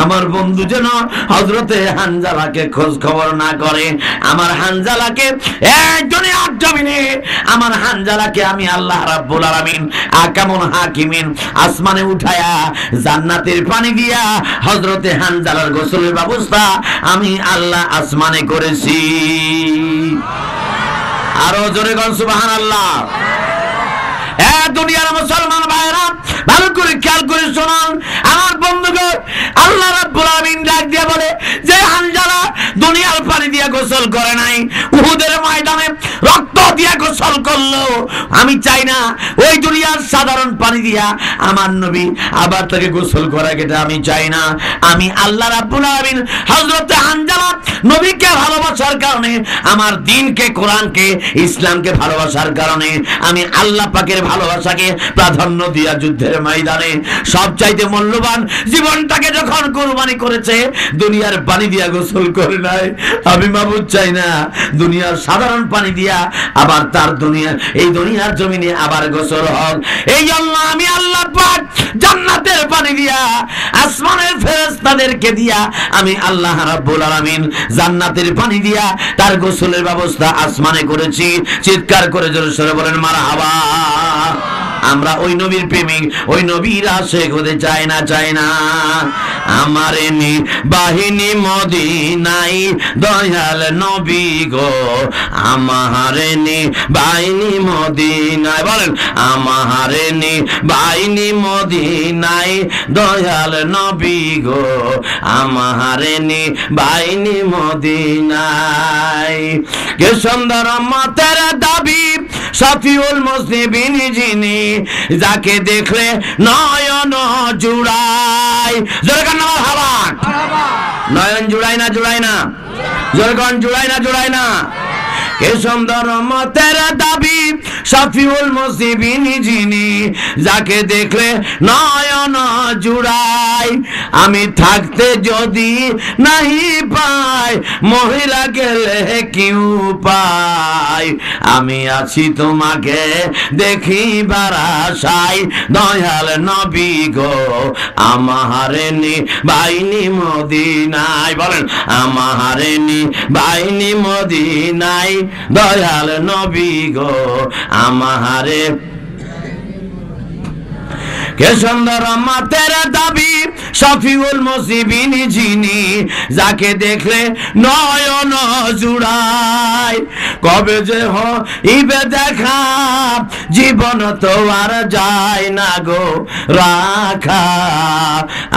আমার বন্ধু যেন হযরতে হানজালাকে খোঁজ খবর না করে। আমার হানজালাকে এই দুনিয়ার জমিনে আমার হানজালাকে আমি আল্লাহ রাব্বুল আলামিন আকামুল হাকিমিন আসমানে উঠায়া জান্নাতের পানি দিয়া হযরতে হানজালার গোসলের ব্যবস্থা আমি আল্লাহ আসমানে করেছি। আরো জোরে বল সুবহানাল্লাহ। দুনিয়ার মুসলমান ভাইরা ভালো করে খেয়াল করে শুনুন। আমার বন্ধুগণ আল্লাহ রাব্বুল আলামিন ডাক দিয়ে বলে, যে হানজালা দুনিয়ার পানি দিয়ে গোসল করে নাই, উহুদের ময়দানে রক্ত দিয়ে গোসল করলো, আমি চাই না ওই দুনিয়ার সাধারণ পানি দিয়া আমার নবী আবার তাকে গোসল করা, এটা আমি চাই না। আমি আল্লাহ রাব্বুল আলামিন হযরতে হানজালা নবীকে ভালোবাসার কারণে, আমার দ্বীনকে, কোরআনকে, ইসলামকে ভালোবাসার কারণে আমি আল্লাহ পাকের ভালোবাসাকে প্রাধান্য দিয়া যুদ্ধের ময়দানে সবচাইতে মূল্যবান জীবনটাকে যখন কুরবানি করেছে, দুনিয়ার পানি দিয়া গোসল করে নাই। আমি মাবুদ চাই না দুনিয়ার সাধারণ পানি দিয়া আবার তার এই দুনিয়ার জমিনে আবার গোসল হোক। এই জন্য আমি আল্লাহ পাক জান্নাতের পানি দিয়া, আসমানের ফেরেশতাদেরকে দিয়া আমি আল্লাহ রাব্বুল আলামিন জান্নাতের পানি দিয়া তার গোসলের ব্যবস্থা আসমানে করেছি। চিৎকার করে জোরে সোরে বলেন মারহাবা। আমরা ওই নবীর প্রেমিক, ওই নবীর আশিক হতে চাই না? চাই না? আমার বাহিনী মদিনাই দয়াল নবী গো, আমার বাহিনী মদিনায়, বলেন আমার বাহিনী মদিনাই দয়াল নবী গো, আমার বাহিনী মদিনায়। কে সুন্দর মাতের দাবি শফিউল মুসলিমিন যিনি, যাকে দেখলে নয়ন জুড়াই। জোরে কান হাওয়া, নয়ন জুড়াই না? জুড়াই না? জোরে কান জুড়াই না? জুড়াই না? কে সুন্দর মতের দাবি শফিউল মুসলিমিন যিনি, যাকে দেখলে নয়ন জুড়াই। আমি থাকতে যদি নাহি পাই, মহিলা গেলে কি উপায়, আমি আছি তোমাকে দেখিবার আশায়, দয়াল নবী গো আমার বাহিনী মদিনায়। বলেন আমার বাহিনী মদিনায় দয়াল নবী গো আমারে। কে সুন্দর মাতের দাবি শফিউল মুসিবিন যিনি, যাকে দেখলে নয়ন জুড়ায়। কবে যে হইবে দেখা, জীবন তো আর যায় না গো রাখা।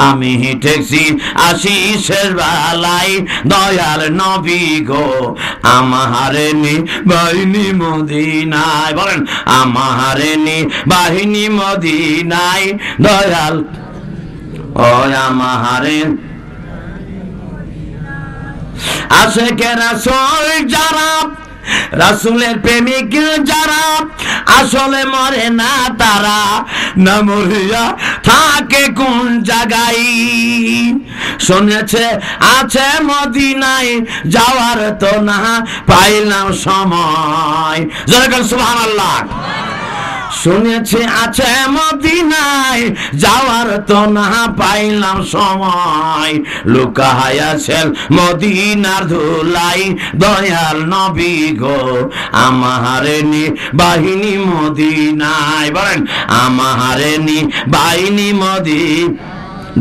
আমি ঠেকছি আশিসের বেলায়, দয়াল নবী গো আমারে বাহিনী মদিনায়। বলেন আমারে বাহিনী মদিনায়, দয়াল ও আমারে আশিকে রাসূল যারা, রাসূলের প্রেমিক যারা, আসলে মরে না তারা, না মরিয়া থাকে কোন জায়গায়। শুনেছে আছে মদিনায়, যাওয়ার তো না পাইলাম সময়। জোরে সুবহানাল্লাহ। শুনেছি আছে মদিনায়, যাওয়ার তো না পাইলাম সময়। লুকায় আছেন মদিনার ধুলাই, দয়াল নবী গো আমারে বাহিনী মদিনায়। বলেন আমারে বাহিনী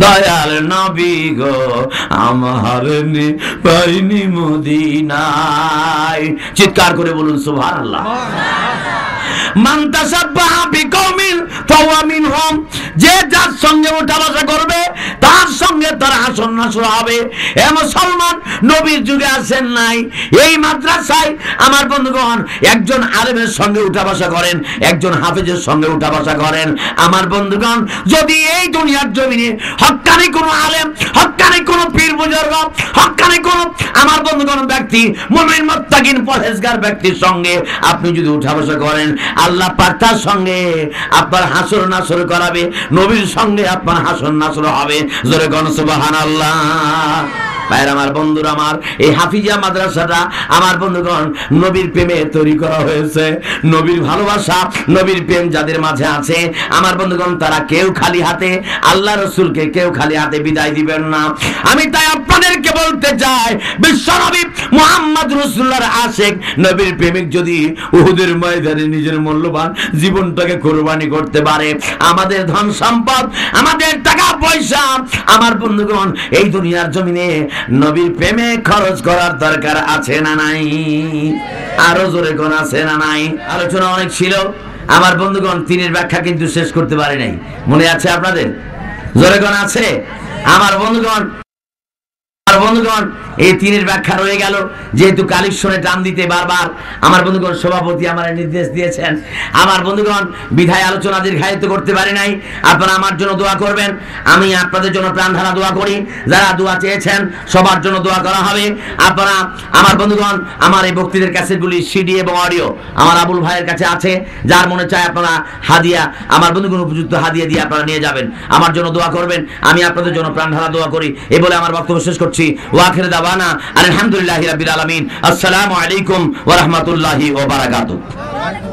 দয়াল নবী গো আমারে বাহিনী মদিনায়। চিৎকার করে বলুন সুবহানাল্লাহ। মান তাসাব্বাহা বিকওমিন ফাহুয়া মিনহুম, যে যার সঙ্গে উঠা বসা করবে তার সঙ্গে তার হাসর নাসর হবে। এ মুসলমান, নবীর যুগে আছেন নাই, এই মাদ্রাসায় আমার বন্ধুগণ একজন আলেমের সঙ্গে উঠা বসা করেন, একজন হাফেজের সঙ্গে উঠা বসা করেন। আমার বন্ধুগণ, যদি এই দুনিয়ার জমিনে হক্কানি কোন আলেম, হক্কানি কোন পীর বুজুর্গ, হক্কানি কোন আমার বন্ধুগণ ব্যক্তি, মুমিন মুত্তাকিন পরহেজগার ব্যক্তির সঙ্গে আপনি যদি উঠা বসা করেন, আল্লাহ পাক তার সঙ্গে আপনার হাসর নাসর করাবে, নবীর সঙ্গে আপনার হাসর নাসর হবে। জোরে কোন সুবহানাল্লাহ। ভাইরা আমার, বন্ধুরা আমার, এই হাফিজিয়া মাদ্রাসাটা আমার বন্ধুগণ নবীর প্রেমে তৈরি করা হয়েছে। নবীর ভালোবাসা, নবীর প্রেম যাদের মাঝে আছে আমার বন্ধুগণ, তারা কেউ খালি হাতে, আল্লাহ রসুলকে কেউ খালি হাতে বিদায় দিবেন না। আমি তাই আপনাদেরকে বলতে চাই, বিশ্বনবী মুহাম্মদ রাসূলুল্লাহর আশিক, নবীর প্রেমিক যদি উহুদের ময়দানে নিজের মূল্যবান জীবনটাকে কুরবানি করতে পারে, আমাদের ধন সম্পদ, আমাদের টাকা পয়সা আমার বন্ধুগণ এই দুনিয়ার জমিনে নবীর প্রেমে খরচ করার দরকার আছে না নাই? আরো জোরে কোন আছে না নাই? আলোচনা অনেক ছিল আমার বন্ধুগণ, তিনের ব্যাখ্যা কিন্তু শেষ করতে পারি নাই। মনে আছে আপনাদের? জোরে কোন আছে আমার বন্ধুগণ? বন্ধুগণ, এই তিনের ব্যাখ্যা রয়ে গেল। যেহেতু কালেকশনে টান দিতে বারবার আমার বন্ধুগণ সভাপতি আমার নির্দেশ দিয়েছেন, আমার বন্ধুগণ বিধায় আলোচনা দীর্ঘায়িত করতে পারি নাই। আপনারা আমার জন্য দোয়া করবেন, আমি আপনাদের জন্য প্রাণ ঢালা দোয়া করি। যারা দোয়া চেয়েছেন সবার জন্য দোয়া করা হবে। আপনারা আমার বন্ধুগণ, আমার এই বক্তৃতার ক্যাসেটগুলি সিডি এবং অডিও আমার আবুল ভাইয়ের কাছে আছে। যার মনে চায় আপনারা হাদিয়া, আমার বন্ধুগণ উপযুক্ত হাদিয়া দিয়ে আপনারা নিয়ে যাবেন। আমার জন্য দোয়া করবেন, আমি আপনাদের জন্য প্রাণ ঢালা দোয়া করি। এই বলে আমার বক্তব্য শেষ করছি। ওয়াখির দাওয়ানা আলহামদুলিল্লাহি রাব্বিল আলামিন। আসসালামু আলাইকুম ওয়া রাহমাতুল্লাহি ওয়া বারাকাতুহু।